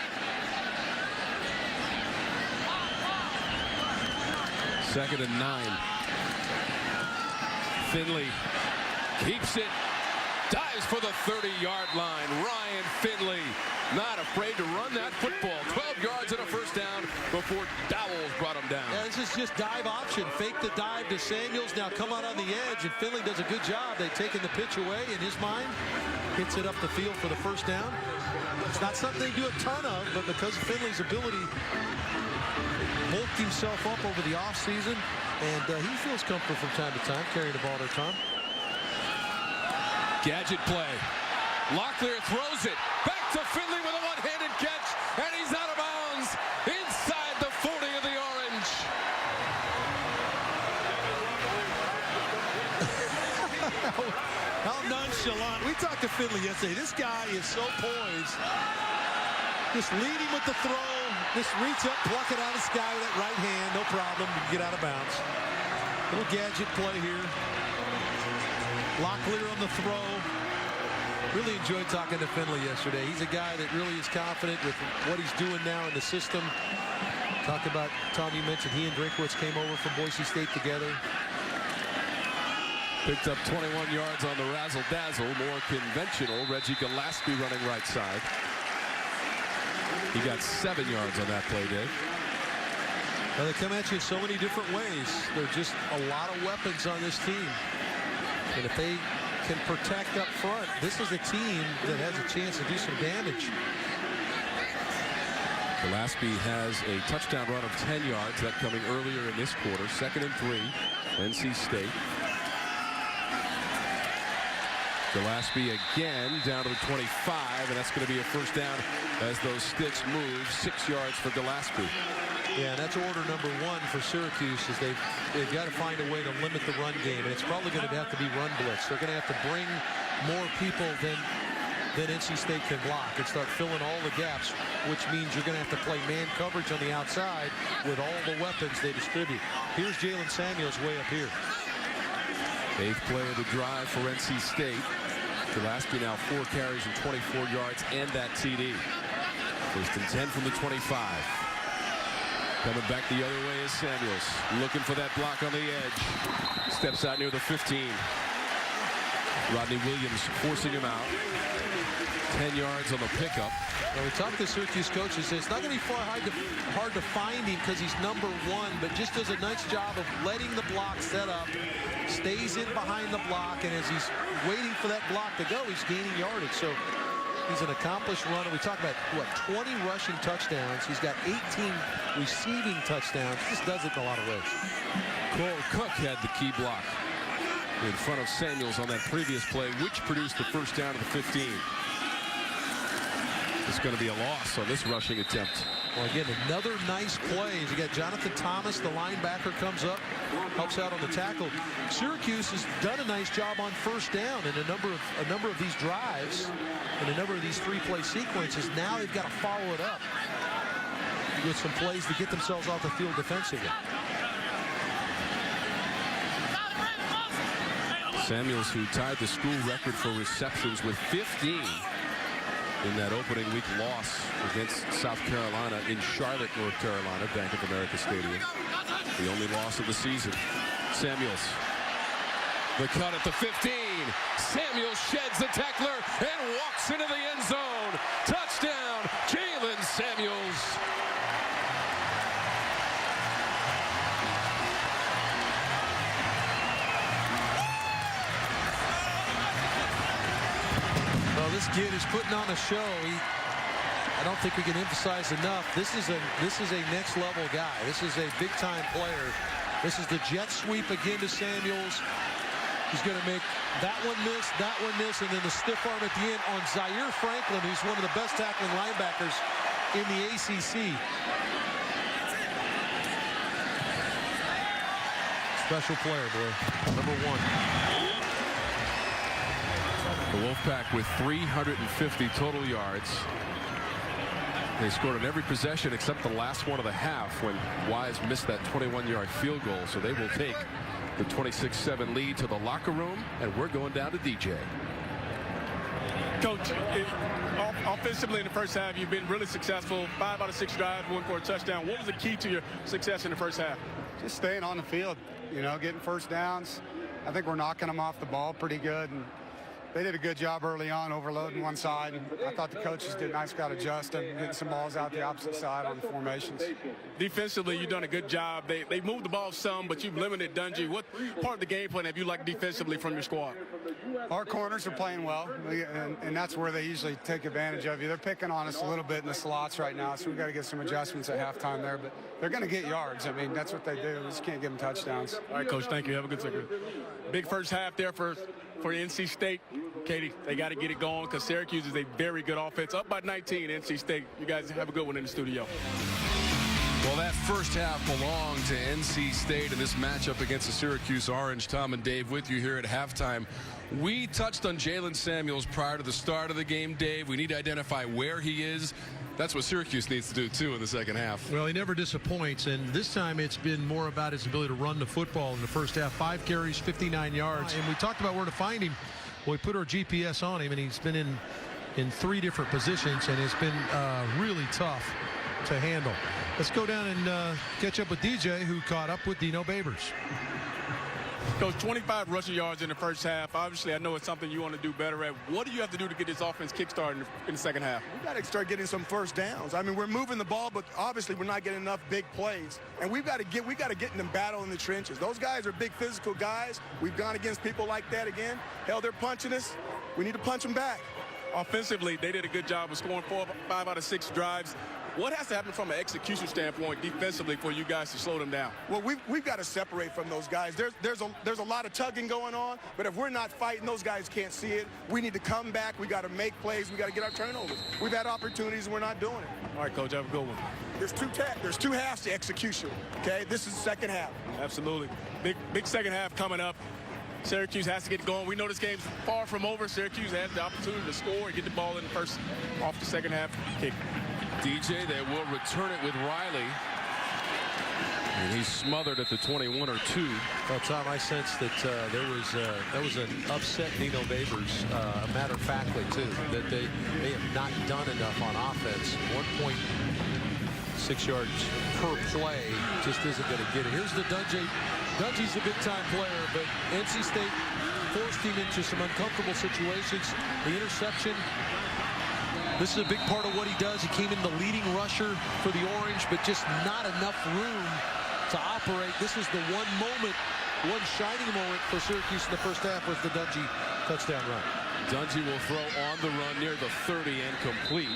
[SPEAKER 1] Second and 9. Finley keeps it, dives for the 30-yard line. Ryan Finley not afraid to run that football. 12 yards and a first down before Dowells brought him down.
[SPEAKER 2] Yeah, this is just dive option. Fake the dive to Samuels. Now come out on the edge, and Finley does a good job. They've taken the pitch away in his mind. Hits it up the field for the first down. It's not something they do a ton of, but because of Finley's ability, bulked himself up over the offseason, and he feels comfortable from time to time carrying the ball there, Tom.
[SPEAKER 1] Gadget play. Locklear throws it back to Finley with a one-handed catch, and he's out of bounds inside the 40 of the Orange.
[SPEAKER 2] How nonchalant. We talked to Finley yesterday. This guy is so poised. Just lead him with the throw. Just reach up, pluck it out of the sky with that right hand. No problem. You can get out of bounds. Little gadget play here. Locklear on the throw. Really enjoyed talking to Finley yesterday. He's a guy that really is confident with what he's doing now in the system. Talked about, Tom, you mentioned he and Drinkwitz came over from Boise State together.
[SPEAKER 1] Picked up 21 yards on the razzle-dazzle. More conventional. Reggie Gillespie running right side. He got 7 yards on that play, Dave.
[SPEAKER 2] Well, they come at you in so many different ways. There's just a lot of weapons on this team. And if they can protect up front, this is a team that has a chance to do some damage.
[SPEAKER 1] Gillespie has a touchdown run of 10 yards. That coming earlier in this quarter. 2nd and 3. NC State. Gillespie again down to the 25, and that's going to be a first down as those sticks move. 6 yards for Gillespie.
[SPEAKER 2] Yeah, and that's order number 1 for Syracuse, is they've got to find a way to limit the run game, and it's probably going to have to be run blitz. They're going to have to bring more people than NC State can block and start filling all the gaps, which means you're going to have to play man coverage on the outside with all the weapons they distribute. Here's Jaylen Samuels way up here.
[SPEAKER 1] 8th play of the drive for NC State. Gillespie now 4 carries and 24 yards and that TD. 1st and 10 from the 25. Coming back the other way is Samuels. Looking for that block on the edge. Steps out near the 15. Rodney Williams forcing him out. 10 yards on the pickup.
[SPEAKER 2] Well, we talked to Syracuse coaches. It's not going to be hard to find him because he's number 1, but just does a nice job of letting the block set up, stays in behind the block, and as he's waiting for that block to go, he's gaining yardage. So he's an accomplished runner. We talk about, what, 20 rushing touchdowns. He's got 18 receiving touchdowns. Just does it in a lot of ways.
[SPEAKER 1] Cole Cook had the key block in front of Samuels on that previous play, which produced the first down of the 15. It's going to be a loss on this rushing attempt.
[SPEAKER 2] Well, again, another nice play. You got Jonathan Thomas, the linebacker, comes up, helps out on the tackle. Syracuse has done a nice job on first down in a number of these drives and a number of these 3-play sequences. Now they've got to follow it up with some plays to get themselves off the field defensively.
[SPEAKER 1] Samuels, who tied the school record for receptions with 15 in that opening week loss against South Carolina in Charlotte, North Carolina, Bank of America Stadium. The only loss of the season. Samuels. The cut at the 15. Samuels sheds the tackler and walks into the end zone. Touchdown, Jaylen Samuels.
[SPEAKER 2] This kid is putting on a show. I don't think we can emphasize enough. This is a next level guy. This is a big time player. This is the jet sweep again to Samuels. He's going to make that one miss, and then the stiff arm at the end on Zaire Franklin, who's one of the best tackling linebackers in the ACC. Special player, boy. Number 1.
[SPEAKER 1] The Wolfpack with 350 total yards. They scored on every possession except the last one of the half when Wise missed that 21-yard field goal. So they will take the 26-7 lead to the locker room, and we're going down to DJ.
[SPEAKER 3] Coach, offensively in the first half, you've been really successful. 5 out of 6 drives, 1 for a touchdown. What was the key to your success in the first half?
[SPEAKER 5] Just staying on the field, getting first downs. I think we're knocking them off the ball pretty good. And they did a good job early on, overloading one side. And I thought the coaches did a nice job adjusting, getting some balls out the opposite side on the formations.
[SPEAKER 3] Defensively, you've done a good job. They moved the ball some, but you've limited Dungey. What part of the game plan have you liked defensively from your squad?
[SPEAKER 5] Our corners are playing well, and that's where they usually take advantage of you. They're picking on us a little bit in the slots right now, so we've got to get some adjustments at halftime there. But they're going to get yards. I mean, that's what they do. We just can't give them touchdowns.
[SPEAKER 3] All right, Coach, thank you. Have a good second. Big first half there for NC State. Katie, they got to get it going because Syracuse is a very good offense. Up by 19, NC State. You guys have a good one in the studio.
[SPEAKER 1] Well, that first half belonged to NC State in this matchup against the Syracuse Orange. Tom and Dave with you here at halftime. We touched on Jaylen Samuels prior to the start of the game, Dave. We need to identify where he is. That's what Syracuse needs to do, too, in the second half.
[SPEAKER 2] Well, he never disappoints, and this time it's been more about his ability to run the football in the first half. 5 carries, 59 yards. And we talked about where to find him. Well, we put our GPS on him, and he's been in 3 different positions, and it's been really tough to handle. Let's go down and catch up with DJ, who caught up with Dino Babers.
[SPEAKER 3] Coach, 25 rushing yards in the first half. Obviously, I know it's something you want to do better at. What do you have to do to get this offense kickstarted in the second half?
[SPEAKER 6] We got to start getting some first downs. I mean, we're moving the ball, but obviously we're not getting enough big plays. And we got to get in the battle in the trenches. Those guys are big physical guys. We've gone against people like that again. Hell, they're punching us. We need to punch them back.
[SPEAKER 3] Offensively, they did a good job of scoring 5 out of 6 drives. What has to happen from an execution standpoint defensively for you guys to slow them down?
[SPEAKER 6] Well, we've got to separate from those guys. There's a lot of tugging going on, but if we're not fighting, those guys can't see it. We need to come back. We got to make plays. We got to get our turnovers. We've had opportunities, and we're not doing it.
[SPEAKER 3] All right, Coach, have a good one.
[SPEAKER 6] There's two halves to execution, okay? This is the second half.
[SPEAKER 3] Absolutely. Big second half coming up. Syracuse has to get going. We know this game's far from over. Syracuse has the opportunity to score and get the ball in the first off the second half kick.
[SPEAKER 1] DJ, they will return it with Riley. And he's smothered at the 21 or 2.
[SPEAKER 7] Well, Tom, I sense that that was an upset Dino Babers, matter-of-factly, too, that they have not done enough on offense. 1.6 yards per play just isn't going to get it. Here's the Dungey. Dungey's a big-time player, but NC State forced him into some uncomfortable situations. The interception. This is a big part of what he does. He came in the leading rusher for the Orange, but just not enough room to operate. This was the one shining moment for Syracuse in the first half was the Dungey touchdown run.
[SPEAKER 1] Dungey will throw on the run near the 30 and complete.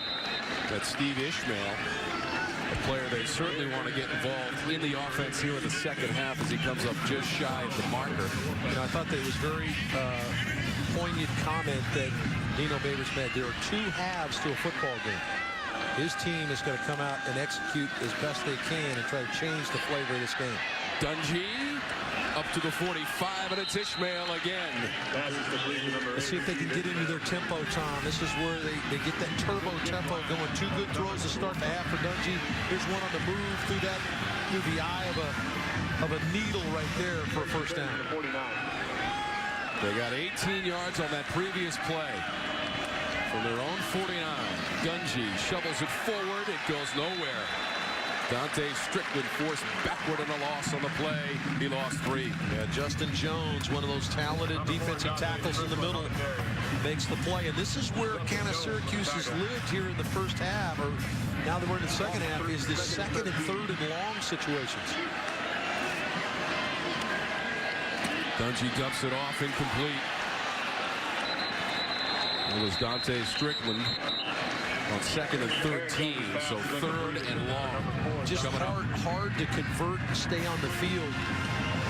[SPEAKER 1] That's Steve Ishmael, a player they certainly want to get involved in the offense here in the second half as he comes up just shy of the marker.
[SPEAKER 7] You know, I thought that was very poignant comment that Dino Babers made. There are 2 halves to a football game. His team is going to come out and execute as best they can and try to change the flavor of this game.
[SPEAKER 1] Dungey up to the 45, and it's Ishmael again.
[SPEAKER 7] Let's see if they can get into their tempo, Tom. This is where they get that turbo tempo going. 2 good throws to start the half for Dungey. Here's one on the move through the eye of a needle right there for a first down.
[SPEAKER 1] They got 18 yards on that previous play. From their own 49, Dungey shovels it forward. It goes nowhere. Dante Strickland forced backward in a loss on the play. He lost 3.
[SPEAKER 7] Yeah, Justin Jones, one of those talented defensive tackles in the middle, makes the play. And this is where kind of Syracuse has lived here in the first half, or now that we're in the second half, is the second and third and long situations.
[SPEAKER 1] Dungey dumps it off, incomplete. It was Dante Strickland on 2nd and 13, so 3rd and long.
[SPEAKER 7] Just hard to convert and stay on the field.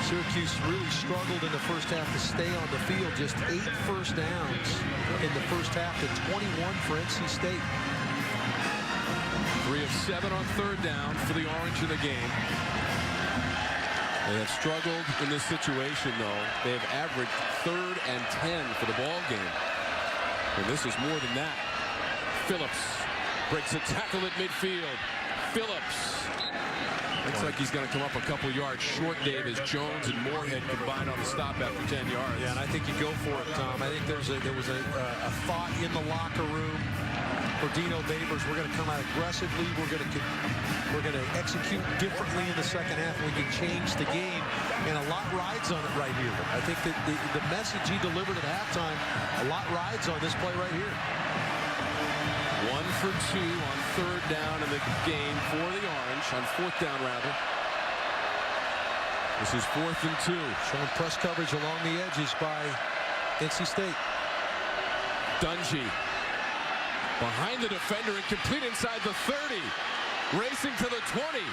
[SPEAKER 7] Syracuse really struggled in the first half to stay on the field. Just 8 first downs in the first half to 21 for NC State.
[SPEAKER 1] 3 of 7 on 3rd down for the Orange in the game. They have struggled in this situation, though. They have averaged 3rd and 10 for the ball game. And this is more than that. Phillips breaks a tackle at midfield. Phillips. Looks like he's going to come up a couple yards short, Dave, as Jones and Moorhead combine on the stop after 10 yards.
[SPEAKER 7] Yeah, and I think you go for it, Tom. I think there was a thought in the locker room for Dino Babers. We're going to come out aggressively. We're going to execute differently in the second half. We can change the game, and a lot rides on it right here. I think that the message he delivered at halftime, a lot rides on this play right here.
[SPEAKER 1] 1 for 2 on 3rd down in the game for the Orange, on 4th down rather. This is 4th and 2.
[SPEAKER 7] Showing press coverage along the edges by NC State.
[SPEAKER 1] Dungey behind the defender and complete inside the 30. Racing to the 20.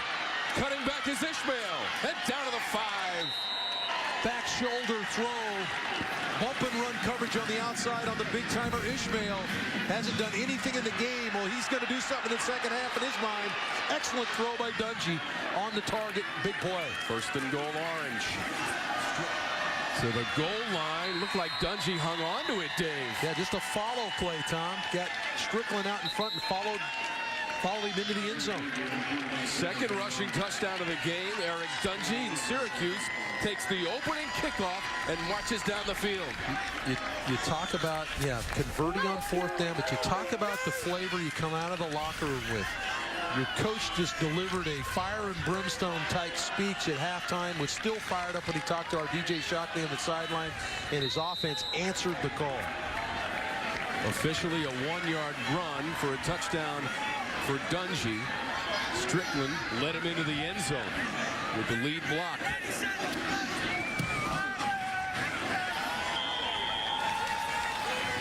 [SPEAKER 1] Cutting back is Ishmael. And down to the 5.
[SPEAKER 7] Back shoulder throw. Bump and run coverage on the outside on the big-timer Ishmael. Hasn't done anything in the game. Well, he's going to do something in the second half in his mind. Excellent throw by Dungey on the target. Big play.
[SPEAKER 1] 1st and goal, Orange. To the goal line. Looked like Dungey hung on to it, Dave.
[SPEAKER 7] Yeah, just a follow play, Tom. Got Strickland out in front and followed him into the end zone.
[SPEAKER 1] 2nd rushing touchdown of the game. Eric Dungey in Syracuse takes the opening kickoff and marches down the field.
[SPEAKER 7] You talk about, converting on 4th down, but you talk about the flavor you come out of the locker room with. Your coach just delivered a fire and brimstone type speech at halftime, was still fired up when he talked to our DJ Shockley on the sideline, and his offense answered the call.
[SPEAKER 8] Officially a 1-yard run for a touchdown for Dungey. Strickland led him into the end zone with the lead block.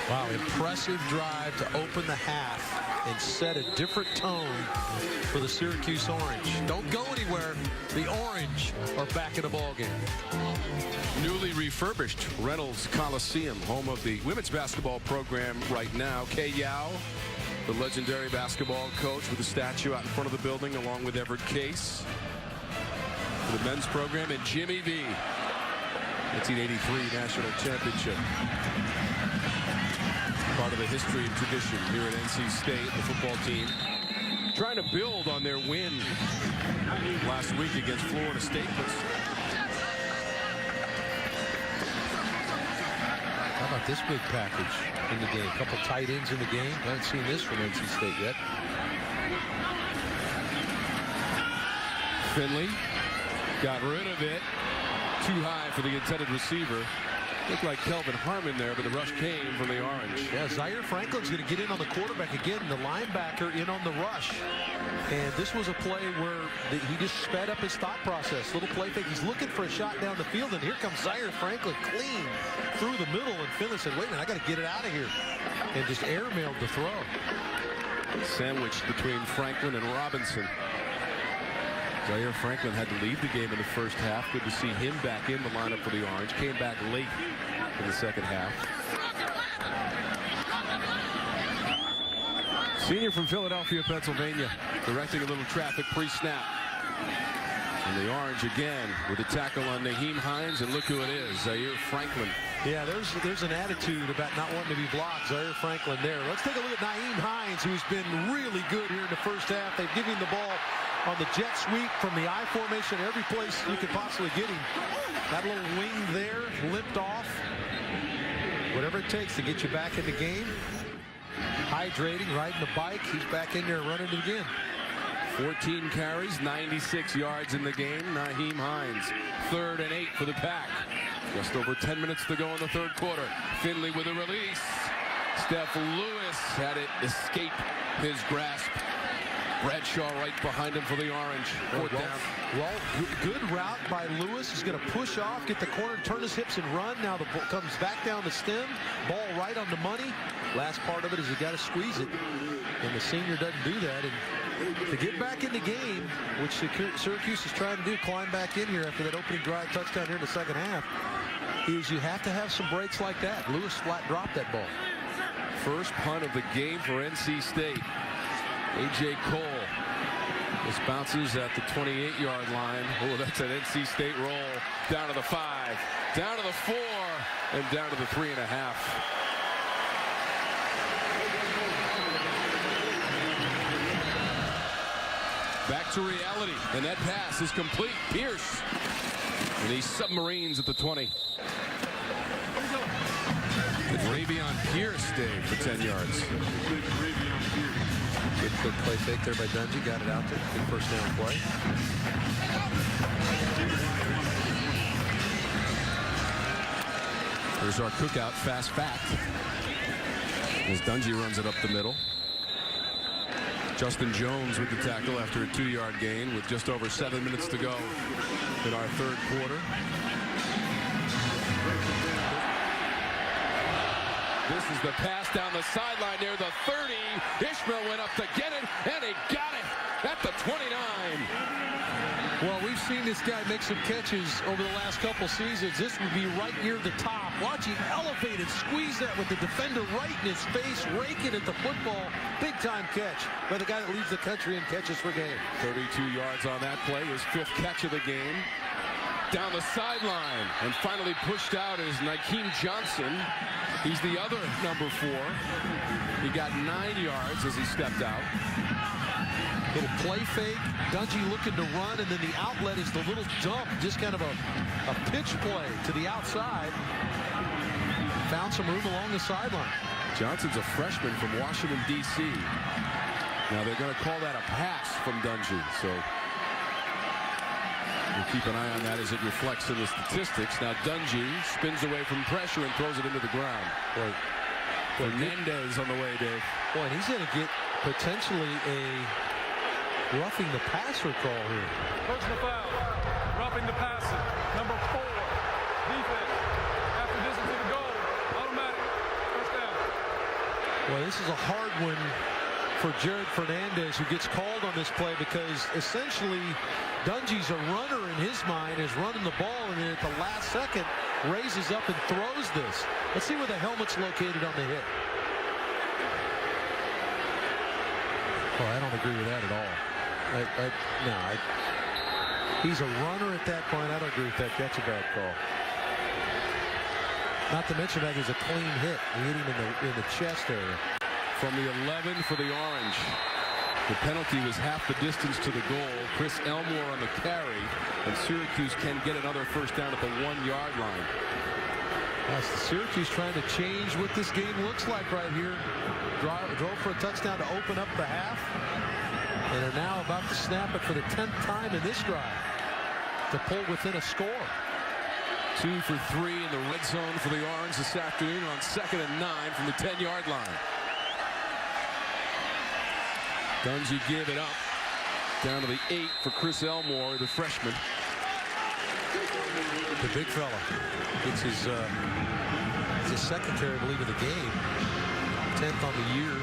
[SPEAKER 7] Wow, impressive drive to open the half and set a different tone for the Syracuse Orange. Don't go anywhere. The Orange are back in the ballgame.
[SPEAKER 8] Newly refurbished Reynolds Coliseum, home of the women's basketball program right now. Kay Yao, the legendary basketball coach, with a statue out in front of the building, along with Everett Case. For the men's program, and Jimmy V, 1983 national championship. Part of the history and tradition here at NC State, the football team trying to build on their win last week against Florida State.
[SPEAKER 7] How about this big package in the game? A couple tight ends in the game. I haven't seen this from NC State yet.
[SPEAKER 8] Finley got rid of it. Too high for the intended receiver. Looked like Kelvin Harmon there, but the rush came from the Orange.
[SPEAKER 7] Yeah, Zaire Franklin's going to get in on the quarterback again. The linebacker in on the rush. And this was a play where he just sped up his thought process. Little play fake. He's looking for a shot down the field, and here comes Zaire Franklin clean through the middle. And Finley said, wait a minute, I got to get it out of here. And just airmailed the throw.
[SPEAKER 8] Sandwiched between Franklin and Robinson. Zaire Franklin had to leave the game in the first half. Good to see him back in the lineup for the Orange. Came back late in the second half. Senior from Philadelphia, Pennsylvania, directing a little traffic pre-snap. And the Orange again with a tackle on Nyheim Hines, and look who it is, Zaire Franklin.
[SPEAKER 7] Yeah, there's an attitude about not wanting to be blocked. Zaire Franklin there. Let's take a look at Nyheim Hines, who's been really good here in the first half. They've given him the ball on the jet sweep from the I formation, every place you could possibly get him. That little wing there, limped off. Whatever it takes to get you back in the game. Hydrating, riding the bike. He's back in there running it again.
[SPEAKER 8] 14 carries, 96 yards in the game. Nyheim Hines, 3rd and 8 for the Pack. Just over 10 minutes to go in the third quarter. Finley with a release. Steph Lewis had it escape his grasp. Bradshaw right behind him for the Orange.
[SPEAKER 7] Well, good route by Lewis. He's going to push off, get the corner, turn his hips and run. Now the ball comes back down the stem. Ball right on the money. Last part of it is you got to squeeze it. And the senior doesn't do that. And to get back in the game, which Syracuse is trying to do, climb back in here after that opening drive touchdown here in the second half, is you have to have some breaks like that. Lewis flat dropped that ball.
[SPEAKER 8] First punt of the game for NC State. A.J. Cole. This bounces at the 28-yard line. Oh, that's an NC State roll. Down to the 5, down to the 4, and down to the 3.5. Back to reality, and that pass is complete. Pierce. And he submarines at the 20. Ravion Pierce, Dave, for 10 yards.
[SPEAKER 7] Good quick play fake there by Dungey. Got it out there. Good first down play.
[SPEAKER 8] There's our cookout fast fact. As Dungey runs it up the middle. Justin Jones with the tackle after a 2-yard gain with just over 7 minutes to go in our third quarter. This is the pass down the sideline near the 30. Ishmael went up to get it, and he got it at the 29.
[SPEAKER 7] Well, we've seen this guy make some catches over the last couple seasons. This would be right near the top. Watch him elevate and squeeze that with the defender right in his face, raking at the football. Big-time catch by the guy that leads the country in catches per game.
[SPEAKER 8] 32 yards on that play, his 5th catch of the game. Down the sideline, and finally pushed out is Nyheim Johnson. He's the other number 4. He got 9 yards as he stepped out.
[SPEAKER 7] Little play fake. Dungey looking to run, and then the outlet is the little dump, just kind of a pitch play to the outside. Found some room along the sideline.
[SPEAKER 8] Johnson's a freshman from Washington, D.C. Now they're going to call that a pass from Dungey, so we'll keep an eye on that as it reflects in the statistics. Now Dungey spins away from pressure and throws it into the ground. Boy, Fernandez on the way, Dave.
[SPEAKER 7] Boy, and he's going to get potentially a roughing the passer call here.
[SPEAKER 4] Personal foul. Roughing the passer. Number 4. Defense. After distance to the goal. Automatic. First down.
[SPEAKER 7] Well, this is a hard one for Jared Fernandez, who gets called on this play because essentially Dungey's a runner in his mind, is running the ball, and then at the last second raises up and throws this. Let's see where the helmet's located on the hit. Oh, I don't agree with that at all. He's a runner at that point. I don't agree with that. That's a bad call. Not to mention that is a clean hit. He hit him in the chest area.
[SPEAKER 8] From the 11 for the Orange. The penalty was half the distance to the goal. Chris Elmore on the carry, and Syracuse can get another first down at the 1-yard line.
[SPEAKER 7] That's the Syracuse trying to change what this game looks like right here. Drove for a touchdown to open up the half, and are now about to snap it for the 10th time in this drive to pull within a score.
[SPEAKER 8] 2 for 3 in the red zone for the Orange this afternoon on 2nd and 9 from the 10-yard line. Dungey gave it up. Down to the 8 for Chris Elmore, the freshman.
[SPEAKER 7] The big fella. It's his second carry, I believe, of the game. 10th on the year.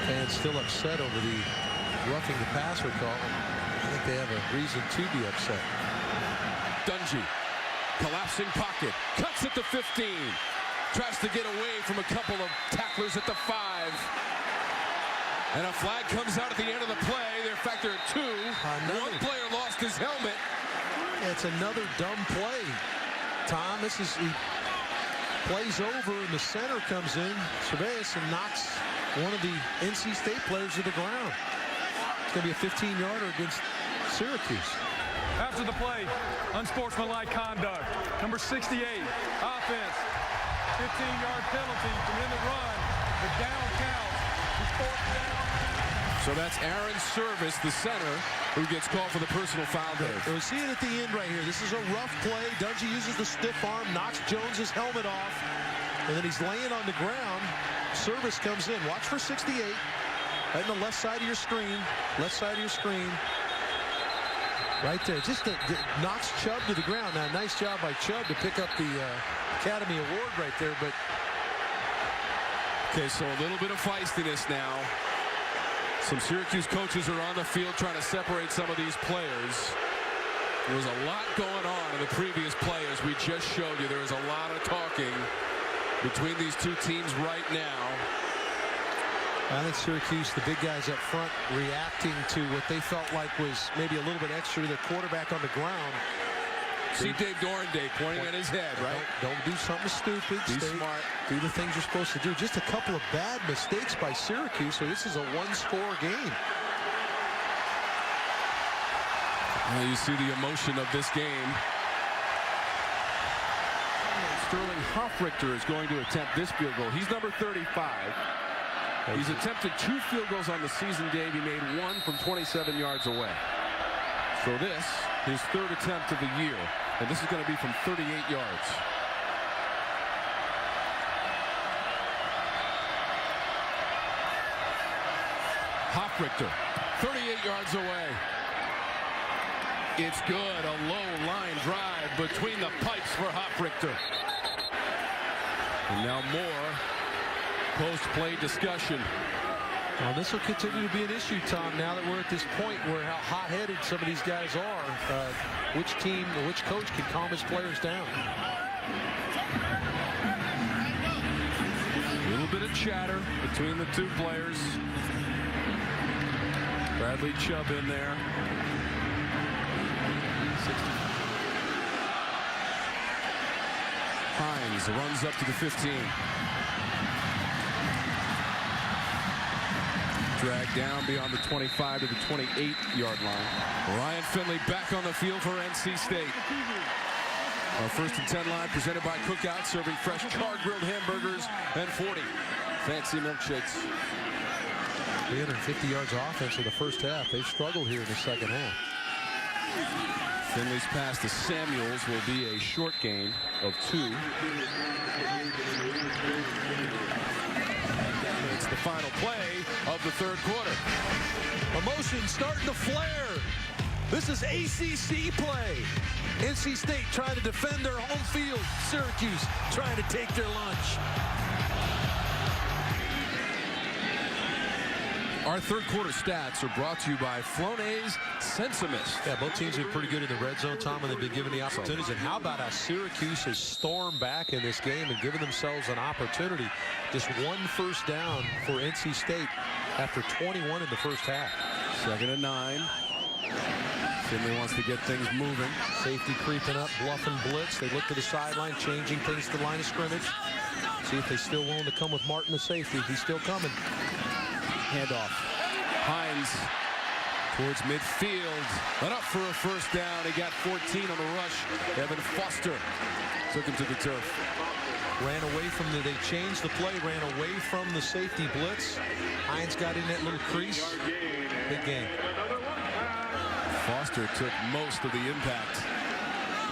[SPEAKER 7] Fans still upset over the roughing the passer call. I think they have a reason to be upset.
[SPEAKER 8] Dungey, collapsing pocket, cuts at the 15. Tries to get away from a couple of tacklers at the 5. And a flag comes out at the end of the play. They're factor at 2. One player lost his helmet.
[SPEAKER 7] It's another dumb play. Tom, he plays over, and the center comes in, Cervantes, and knocks one of the NC State players to the ground. It's going to be a 15-yarder against Syracuse.
[SPEAKER 4] After the play, unsportsmanlike conduct. Number 68, offense. 15-yard penalty from in the run. The down counts.
[SPEAKER 8] So that's Aaron Service, the center, who gets called for the personal foul there.
[SPEAKER 7] We see it at the end right here. This is a rough play. Dungey uses the stiff arm, knocks Jones's helmet off, and then he's laying on the ground. Service comes in. Watch for 68. Right on the left side of your screen. Left side of your screen. Right there. Just knocks Chubb to the ground. Now, nice job by Chubb to pick up the Academy Award right there, but
[SPEAKER 8] okay, so a little bit of feistiness now. Some Syracuse coaches are on the field trying to separate some of these players. There was a lot going on in the previous play, as we just showed you. There was a lot of talking between these two teams right now.
[SPEAKER 7] I think Syracuse, the big guys up front, reacting to what they felt like was maybe a little bit extra to their quarterback on the ground.
[SPEAKER 8] See Dave Doranday pointing at his head, right?
[SPEAKER 7] Don't do something stupid.
[SPEAKER 8] Be smart.
[SPEAKER 7] Do the things you're supposed to do. Just a couple of bad mistakes by Syracuse, so this is a one-score game.
[SPEAKER 8] Now you see the emotion of this game. Sterling Hoffrichter is going to attempt this field goal. He's number 35. He's attempted 2 field goals on the season, Dave. He made 1 from 27 yards away. So this, his 3rd attempt of the year. And this is going to be from 38 yards. Hoffrichter, 38 yards away. It's good. A low line drive between the pipes for Hoffrichter. And now more post-play discussion.
[SPEAKER 7] Well, this will continue to be an issue, Tom, now that we're at this point where how hot-headed some of these guys are. Which team or which coach can calm his players down?
[SPEAKER 8] A little bit of chatter between the two players. Bradley Chubb in there. Hines runs up to the 15. Dragged down beyond the 25 to the 28-yard line. Ryan Finley back on the field for NC State. Our 1st and 10 line presented by Cookout, serving fresh char-grilled hamburgers and 40 fancy milkshakes.
[SPEAKER 7] 350 yards of offense in the first half. They've struggled here in the second half.
[SPEAKER 8] Finley's pass to Samuels will be a short gain of 2. It's the final play of the third quarter.
[SPEAKER 7] Emotion starting to flare. This is ACC play. NC State trying to defend their home field. Syracuse trying to take their lunch.
[SPEAKER 8] Our third quarter stats are brought to you by Flonase Sensimist.
[SPEAKER 7] Yeah, both teams are pretty good in the red zone, Tom, and they've been given the opportunities. And how about how Syracuse has stormed back in this game and given themselves an opportunity? Just 1 first down for NC State after 21 in the first half.
[SPEAKER 8] 2nd and 9. Finley wants to get things moving.
[SPEAKER 7] Safety creeping up, bluffing blitz. They look to the sideline, changing things to the line of scrimmage. See if they're still willing to come with Martin, the safety. He's still coming.
[SPEAKER 8] Handoff. Hines towards midfield. And up for a first down. He got 14 on the rush. Evan Foster took him to the turf.
[SPEAKER 7] Ran away from they changed the play, ran away from the safety blitz. Hines got in that little crease. Big game.
[SPEAKER 8] Foster took most of the impact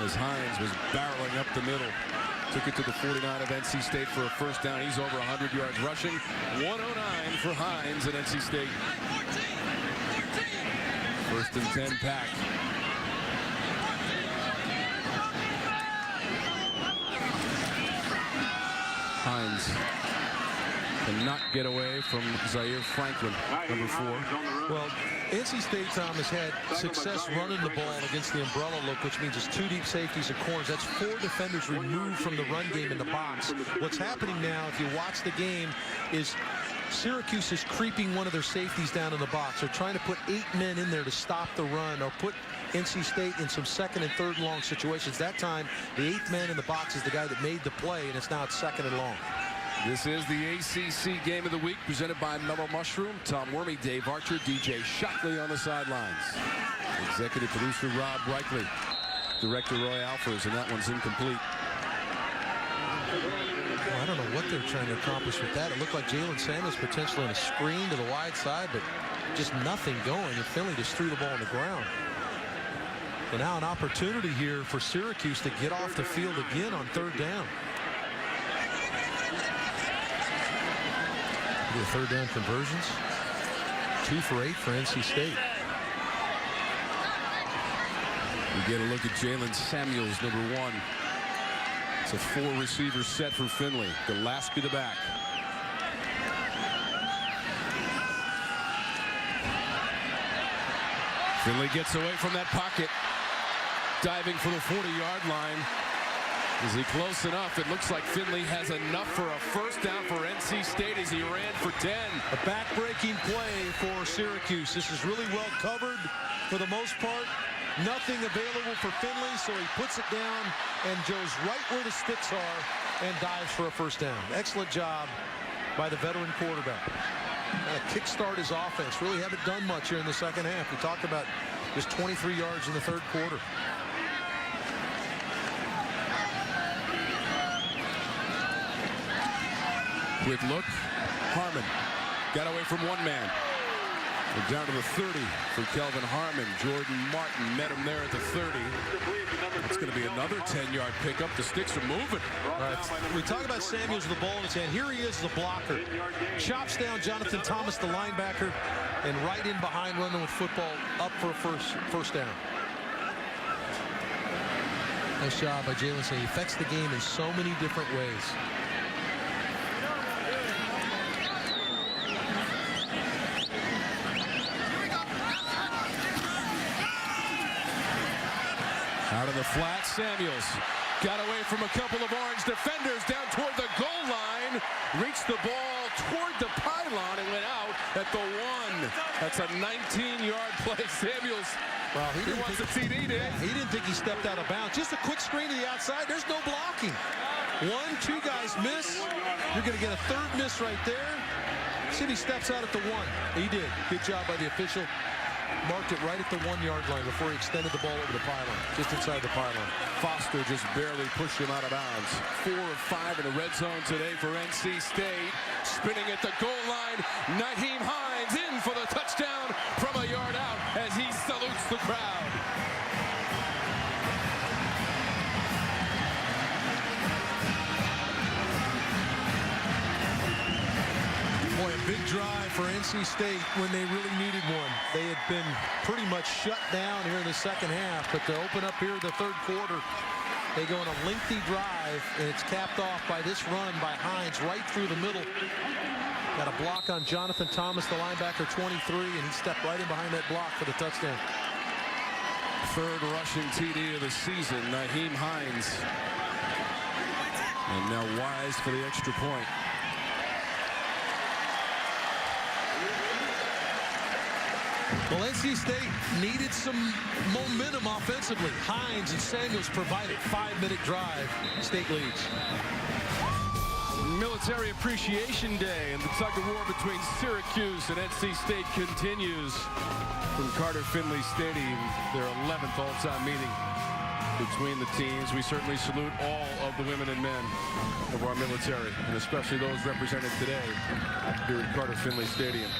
[SPEAKER 8] as Hines was barreling up the middle. Took it to the 49 of NC State for a first down. He's over 100 yards rushing. 109 for Hines at NC State. 1st and 10 pack. Hines cannot get away from Zaire Franklin, number 4.
[SPEAKER 7] Well, NC State, Tom, has had success running the ball against the umbrella look, which means it's 2 deep safeties and corners. That's 4 defenders removed from the run game in the box. What's happening now, if you watch the game, is Syracuse is creeping one of their safeties down in the box. They're trying to put 8 men in there to stop the run or put NC State in some 2nd and 3rd long situations. That time, the 8th man in the box is the guy that made the play, and it's now it's 2nd and long.
[SPEAKER 8] This is the ACC Game of the Week presented by Mellow Mushroom. Tom Wormy, Dave Archer, DJ Shockley on the sidelines. Executive producer Rob Reichley. Director Roy Alfers, and that one's incomplete.
[SPEAKER 7] Well, I don't know what they're trying to accomplish with that. It looked like Jaylen Samuels potentially on a screen to the wide side, but just nothing going. And Finley just threw the ball on the ground. And now an opportunity here for Syracuse to get off the field again on 3rd down. The 3rd down conversions. 2 for 8 for NC State.
[SPEAKER 8] We get a look at Jaylen Samuels, number 1. It's a 4-receiver set for Finley. Gillespie the back. Finley gets away from that pocket. Diving for the 40-yard line. Is he close enough? It looks like Finley has enough for a first down for NC State as he ran for 10.
[SPEAKER 7] A back-breaking play for Syracuse. This is really well covered for the most part. Nothing available for Finley, so he puts it down and goes right where the sticks are and dives for a first down. Excellent job by the veteran quarterback. Kind of kickstart his offense. Really haven't done much here in the second half. We talked about just 23 yards in the 3rd quarter.
[SPEAKER 8] Quick look. Harmon got away from 1 man. We're down to the 30 for Kelvin Harmon. Jordan Martin met him there at the 30. It's going to be another 10-yard pickup. The sticks are moving.
[SPEAKER 7] Right. We talk about Samuels with the ball in his hand. Here he is, the blocker. Chops down Jonathan Thomas, the linebacker, and right in behind running with football up for a first down. Nice job by Jaylen. He affects the game in so many different ways.
[SPEAKER 8] Out of the flat, Samuels got away from a couple of Orange defenders down toward the goal line. Reached the ball toward the pylon and went out at the 1. That's a 19-yard play. Samuels,
[SPEAKER 7] well,
[SPEAKER 8] he wants a TD, did
[SPEAKER 7] he didn't think he stepped out of bounds. Just a quick screen to the outside. There's no blocking. 1, 2 guys miss. You're going to get a 3rd miss right there. See if he steps out at the 1. He did. Good job by the official. marked it right at the 1-yard line before he extended the ball over the pylon, just inside the pylon.
[SPEAKER 8] Foster just barely pushed him out of bounds. 4 of 5 in the red zone today for NC State. Spinning at the goal line, Nyheim Hines in for the touchdown from a yard out as he salutes the crowd.
[SPEAKER 7] Boy, a big drive for NC State when they really needed one. They had been pretty much shut down here in the second half, but to open up here the third quarter, they go on a lengthy drive, and it's capped off by this run by Hines right through the middle. Got a block on Jonathan Thomas, the linebacker, 23, and he stepped right in behind that block for the touchdown.
[SPEAKER 8] Third rushing TD of the season, Nyheim Hines. And now Wise for the extra point.
[SPEAKER 7] Well, NC State needed some momentum offensively. Hines and Samuels provided 5-minute drive. State leads.
[SPEAKER 8] Military Appreciation Day, and the tug-of-war between Syracuse and NC State continues from Carter Finley Stadium, their 11th all-time meeting between the teams. We certainly salute all of the women and men of our military, and especially those represented today here at Carter Finley Stadium.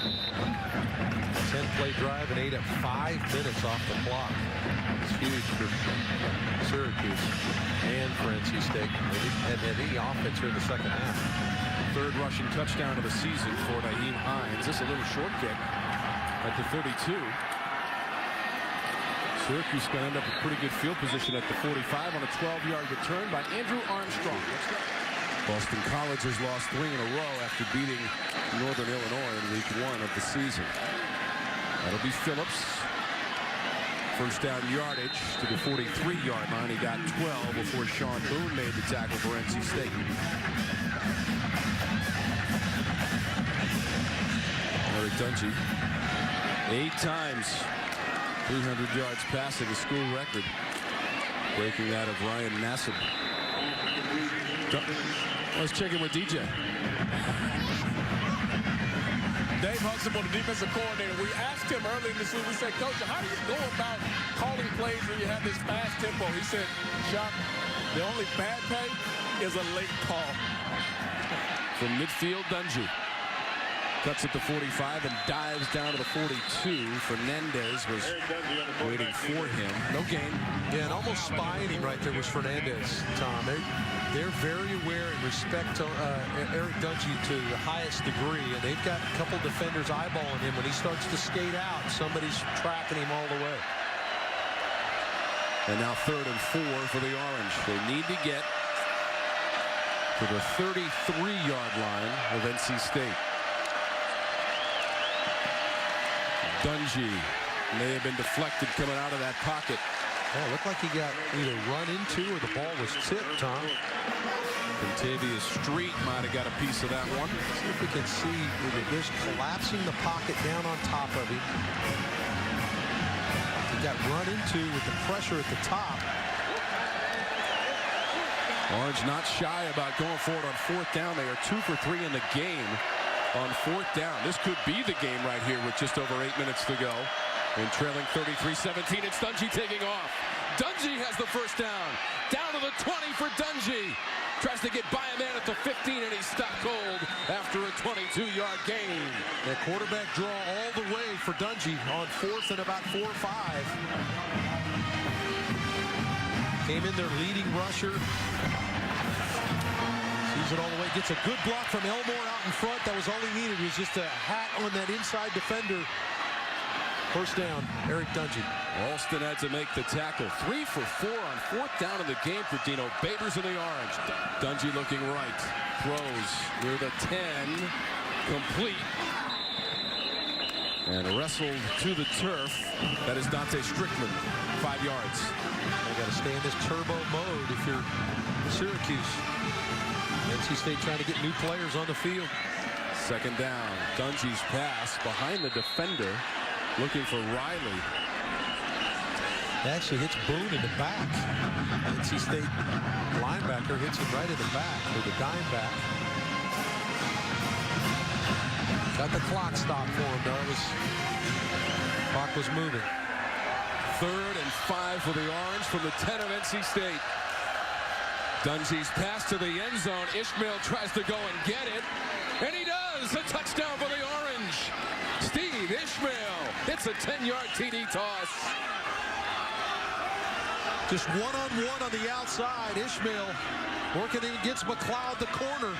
[SPEAKER 7] 10-play drive and ate up 5 minutes off the clock. It's huge for Syracuse and for NC State. They didn't have any offense here in the second half.
[SPEAKER 8] Third rushing touchdown of the season for Nyheim Hines. This is a little short kick at the 32. Syracuse going to end up with pretty good field position at the 45 on a 12-yard return by Andrew Armstrong. Boston College has lost 3 in a row after beating Northern Illinois in week 1 of the season. That'll be Phillips. First down yardage to the 43-yard line. He got 12 before Sean Boone made the tackle for NC State. Eric Dungey, 8 times 300 yards passing, a school record, breaking that of Ryan Nassib. Let's check in with DJ.
[SPEAKER 3] Dave Huxtable, the defensive coordinator, we asked him earlier this week, we said, Coach, how do you go about calling plays when you have this fast tempo? He said, Chuck, the only bad pay is a late call.
[SPEAKER 8] From midfield, Dungey cuts at the 45 and dives down to the 42. Fernandez was waiting for him. No gain.
[SPEAKER 7] Yeah, and almost spying him right there was Fernandez, Tom. They're very aware and respect to Eric Dungey to the highest degree, and they've got a couple defenders eyeballing him. When he starts to skate out, somebody's tracking him all the way.
[SPEAKER 8] And now 3rd and 4 for the Orange. They need to get to the 33-yard line of NC State. Dungey may have been deflected coming out of that pocket.
[SPEAKER 7] Oh, it looked like he got either run into or the ball was tipped, Tom.
[SPEAKER 8] Contavia Street might have got a piece of that one.
[SPEAKER 7] Let's see if we can see where they're just collapsing the pocket down on top of him. He got run into with the pressure at the top.
[SPEAKER 8] Orange not shy about going for it on 4th down. They are 2 for 3 in the game on 4th down. This could be the game right here with just over 8 minutes to go. And trailing 33-17, it's Dungey taking off. Dungey has the first down. Down to the 20 for Dungey. Tries to get by a man at the 15, and he's stopped cold after a 22-yard gain.
[SPEAKER 7] That quarterback draw all the way for Dungey on 4th and about 4 or 5. Came in their leading rusher. Sees it all the way. Gets a good block from Elmore out in front. That was all he needed, was just a hat on that inside defender. First down, Eric Dungey.
[SPEAKER 8] Alston had to make the tackle. 3 for 4 on 4th down in the game for Dino Babers in the Orange. Dungey looking right. Throws near the 10. Complete. And wrestled to the turf. That is Dante Strickland. 5 yards.
[SPEAKER 7] They got to stay in this turbo mode if you're Syracuse. NC State trying to get new players on the field.
[SPEAKER 8] Second down. Dungey's pass behind the defender. Looking for Riley.
[SPEAKER 7] Actually hits Boone in the back. NC State linebacker hits him right in the back with a dime back. Got the clock stopped for him, though. It was Clock was moving.
[SPEAKER 8] 3rd and 5 for the Orange from the 10 of NC State. Dungey's pass to the end zone. Ishmael tries to go and get it. And he does! A touchdown for the Orange. Steve Ishmael. It's a 10-yard TD toss.
[SPEAKER 7] Just one-on-one on the outside. Ishmael working against McLeod, the corner.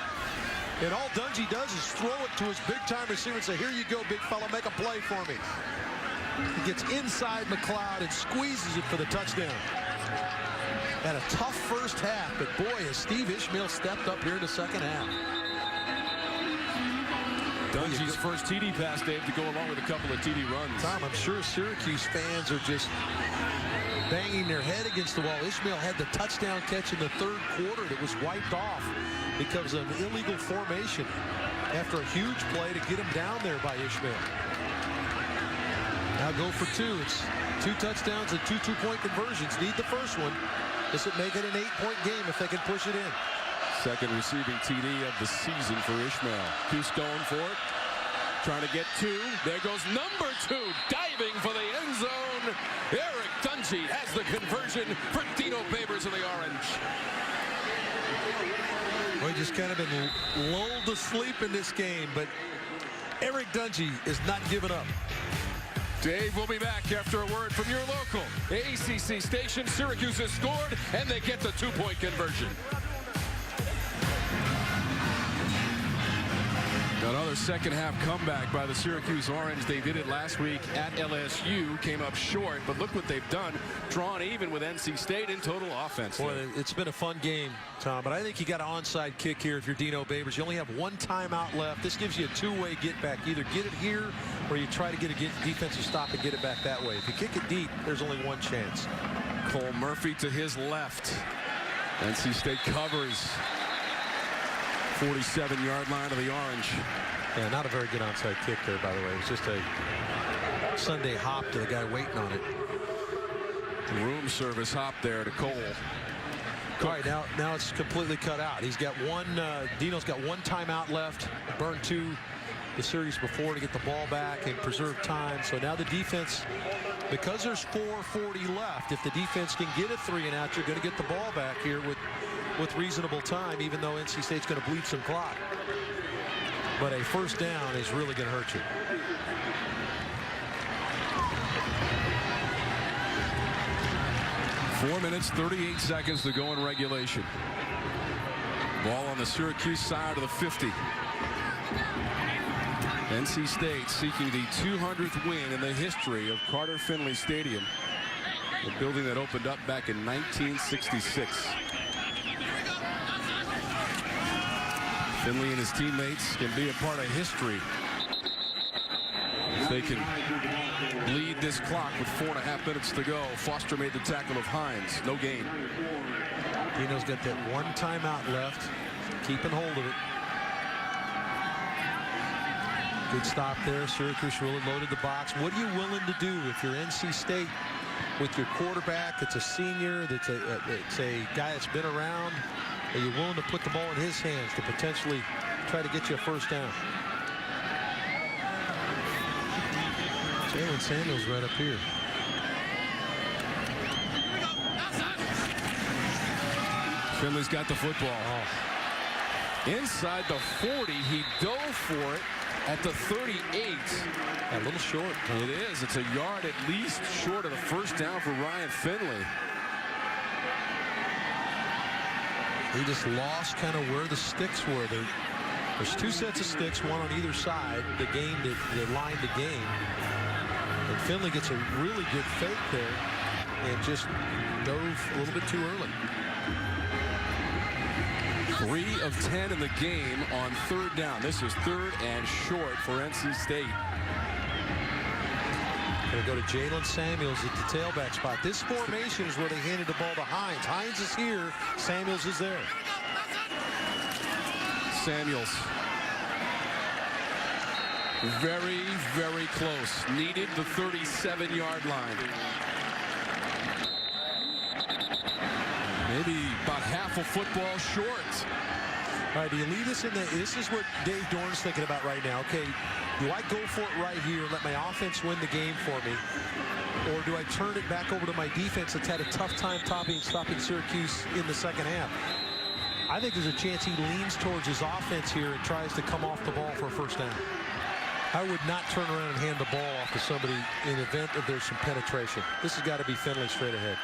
[SPEAKER 7] And all Dungey does is throw it to his big-time receiver and say, here you go, big fella, make a play for me. He gets inside McLeod and squeezes it for the touchdown. Had a tough first half, but boy, has Steve Ishmael stepped up here in the second half.
[SPEAKER 8] Dungey's first TD pass, Dave, to go along with a couple of TD runs.
[SPEAKER 7] Tom, I'm sure Syracuse fans are just banging their head against the wall. Ishmael had the touchdown catch in the 3rd quarter that was wiped off because of an illegal formation after a huge play to get him down there by Ishmael. Now go for 2. It's 2 touchdowns and 2 two-point conversions. Need the first one. This would make it an 8-point game if they can push it in.
[SPEAKER 8] Second receiving TD of the season for Ishmael. Cuse going for it. Trying to get 2. There goes number 2. Diving for the end zone. Eric Dungey has the conversion for Dino Babers of the Orange.
[SPEAKER 7] Well, he just kind of been lulled to sleep in this game, but Eric Dungey is not giving up.
[SPEAKER 8] Dave will be back after a word from your local ACC station. Syracuse has scored, and they get the 2-point conversion. Another second-half comeback by the Syracuse Orange. They did it last week at LSU, came up short, but look what they've done. Drawn even with NC State in total offense.
[SPEAKER 7] Boy, it's been a fun game, Tom, but I think you got an onside kick here if you're Dino Babers. You only have 1 timeout left. This gives you a 2-way get back. Either get it here or you try to get a defensive stop and get it back that way. If you kick it deep, there's only 1 chance.
[SPEAKER 8] Cole Murphy to his left. NC State covers. 47-yard line of the Orange.
[SPEAKER 7] Yeah, not a very good onside kick there, by the way. It was just a Sunday hop to the guy waiting on it.
[SPEAKER 8] Room service hop there to Cole.
[SPEAKER 7] All right, now it's completely cut out. He's got 1, Dino's got 1 timeout left. Burned 2 the series before to get the ball back and preserve time. So now the defense, because there's 4:40 left, if the defense can get a 3 and out, you're going to get the ball back here with reasonable time, even though NC State's going to bleed some clock. But a first down is really going to hurt you.
[SPEAKER 8] Four minutes, 38 seconds to go in regulation. Ball on the Syracuse side of the 50. NC State seeking the 200th win in the history of Carter Finley Stadium, a building that opened up back in 1966. Finley and his teammates can be a part of history if they can bleed this clock with 4.5 minutes to go. Foster made the tackle of Hines. No gain.
[SPEAKER 7] Dino's got that 1 timeout left. Keeping hold of it. Good stop there. Syracuse really loaded the box. What are you willing to do if you're NC State with your quarterback that's a senior, that's a guy that's been around? Are you willing to put the ball in his hands to potentially try to get you a first down? Jaylen Samuels right up here.
[SPEAKER 8] Finley's got the football. Inside the 40, he dove for it at the 38.
[SPEAKER 7] A little short.
[SPEAKER 8] It is. It's a yard at least short of the first down for Ryan Finley.
[SPEAKER 7] He just lost kind of where the sticks were. There's 2 sets of sticks, 1 on either side. The line to gain. And Finley gets a really good fake there and just dove a little bit too early.
[SPEAKER 8] 3 of 10 in the game on 3rd down. This is 3rd and short for NC State.
[SPEAKER 7] Going to go to Jaylen Samuels at the tailback spot. This formation is where they handed the ball to Hines. Hines is here. Samuels is there.
[SPEAKER 8] Samuels. Very, very close. Needed the 37-yard line. Maybe about half a football short.
[SPEAKER 7] All right, do you leave this in the... This is what Dave Dorn's thinking about right now. Okay, Do I go for it right here and let my offense win the game for me? Or do I turn it back over to my defense that's had a tough time stopping Syracuse in the second half? I think there's a chance he leans towards his offense here and tries to come off the ball for a first down. I would not turn around and hand the ball off to somebody in the event that there's some penetration. This has got to be Finley straight ahead.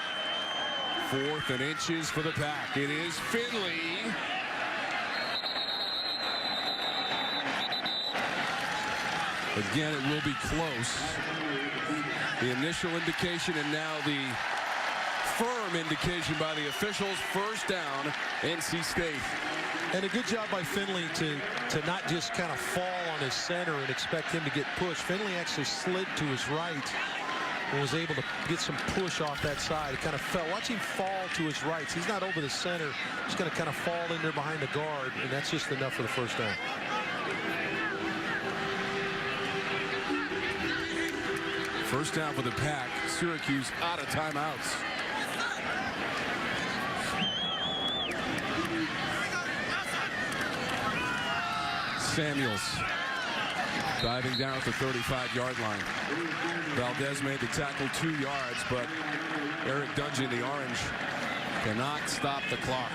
[SPEAKER 8] 4th and inches for the Pack. It is Finley. Again, it will be close. The initial indication and now the firm indication by the officials. First down, NC State.
[SPEAKER 7] And a good job by Finley to not just kind of fall on his center and expect him to get pushed. Finley actually slid to his right and was able to get some push off that side. It kind of fell. Watch him fall to his right. So he's not over the center. He's going to kind of fall in there behind the guard, and that's just enough for the first down.
[SPEAKER 8] First down for the Pack. Syracuse out of timeouts. Samuels diving down at the 35-yard line. Valdez made the tackle 2 yards, but Eric Dungey, the Orange, cannot stop the clock.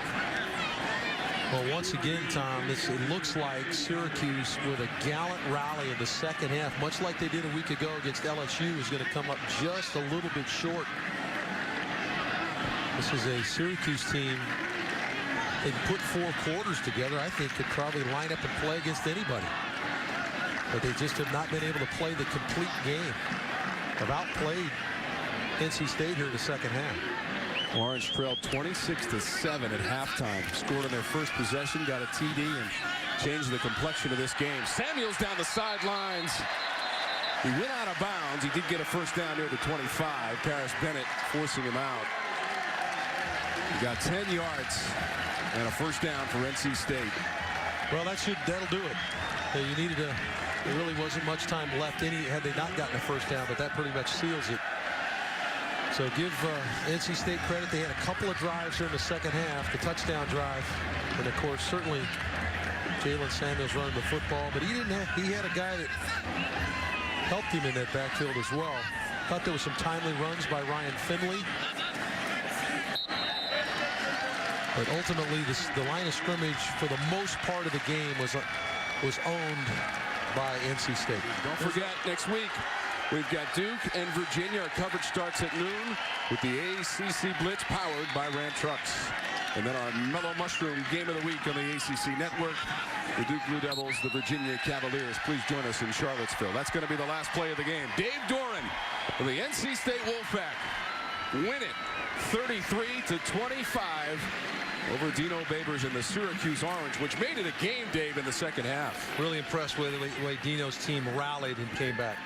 [SPEAKER 7] Well, once again, Tom, it looks like Syracuse with a gallant rally in the second half, much like they did a week ago against LSU, is going to come up just a little bit short. This is a Syracuse team. They put 4 quarters together. I think could probably line up and play against anybody. But they just have not been able to play the complete game. Have outplayed NC State here in the second half.
[SPEAKER 8] Orange trailed 26-7 at halftime. Scored on their first possession, got a TD, and changed the complexion of this game. Samuels down the sidelines. He went out of bounds. He did get a first down near the 25. Paris Bennett forcing him out. He got 10 yards and a first down for NC State.
[SPEAKER 7] Well, that'll do it. You needed there really wasn't much time left had they not gotten a first down, but that pretty much seals it. So give NC State credit. They had a couple of drives here in the second half, the touchdown drive, and of course certainly Jaylen Samuels running the football, but he had a guy that helped him in that backfield as well. Thought there was some timely runs by Ryan Finley. But ultimately, the line of scrimmage for the most part of the game was owned by NC State.
[SPEAKER 8] Don't forget, next week, we've got Duke and Virginia. Our coverage starts at noon with the ACC Blitz powered by Ram Trucks. And then our Mellow Mushroom Game of the Week on the ACC Network. The Duke Blue Devils, the Virginia Cavaliers. Please join us in Charlottesville. That's going to be the last play of the game. Dave Doran of the NC State Wolfpack win it 33-25 over Dino Babers and the Syracuse Orange, which made it a game, Dave, in the second half.
[SPEAKER 7] Really impressed with the way Dino's team rallied and came back.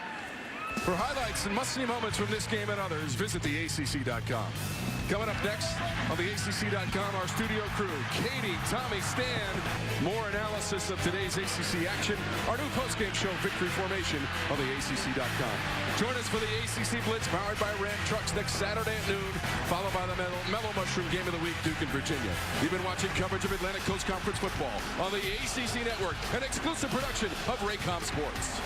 [SPEAKER 8] For highlights and must-see moments from this game and others, visit theACC.com. Coming up next on theACC.com, our studio crew, Katie, Tommy, Stan. More analysis of today's ACC action. Our new postgame show, Victory Formation, on theACC.com. Join us for the ACC Blitz, powered by Ram Trucks, next Saturday at noon, followed by the Mellow Mushroom Game of the Week, Duke and Virginia. You've been watching coverage of Atlantic Coast Conference football on the ACC Network, an exclusive production of Raycom Sports.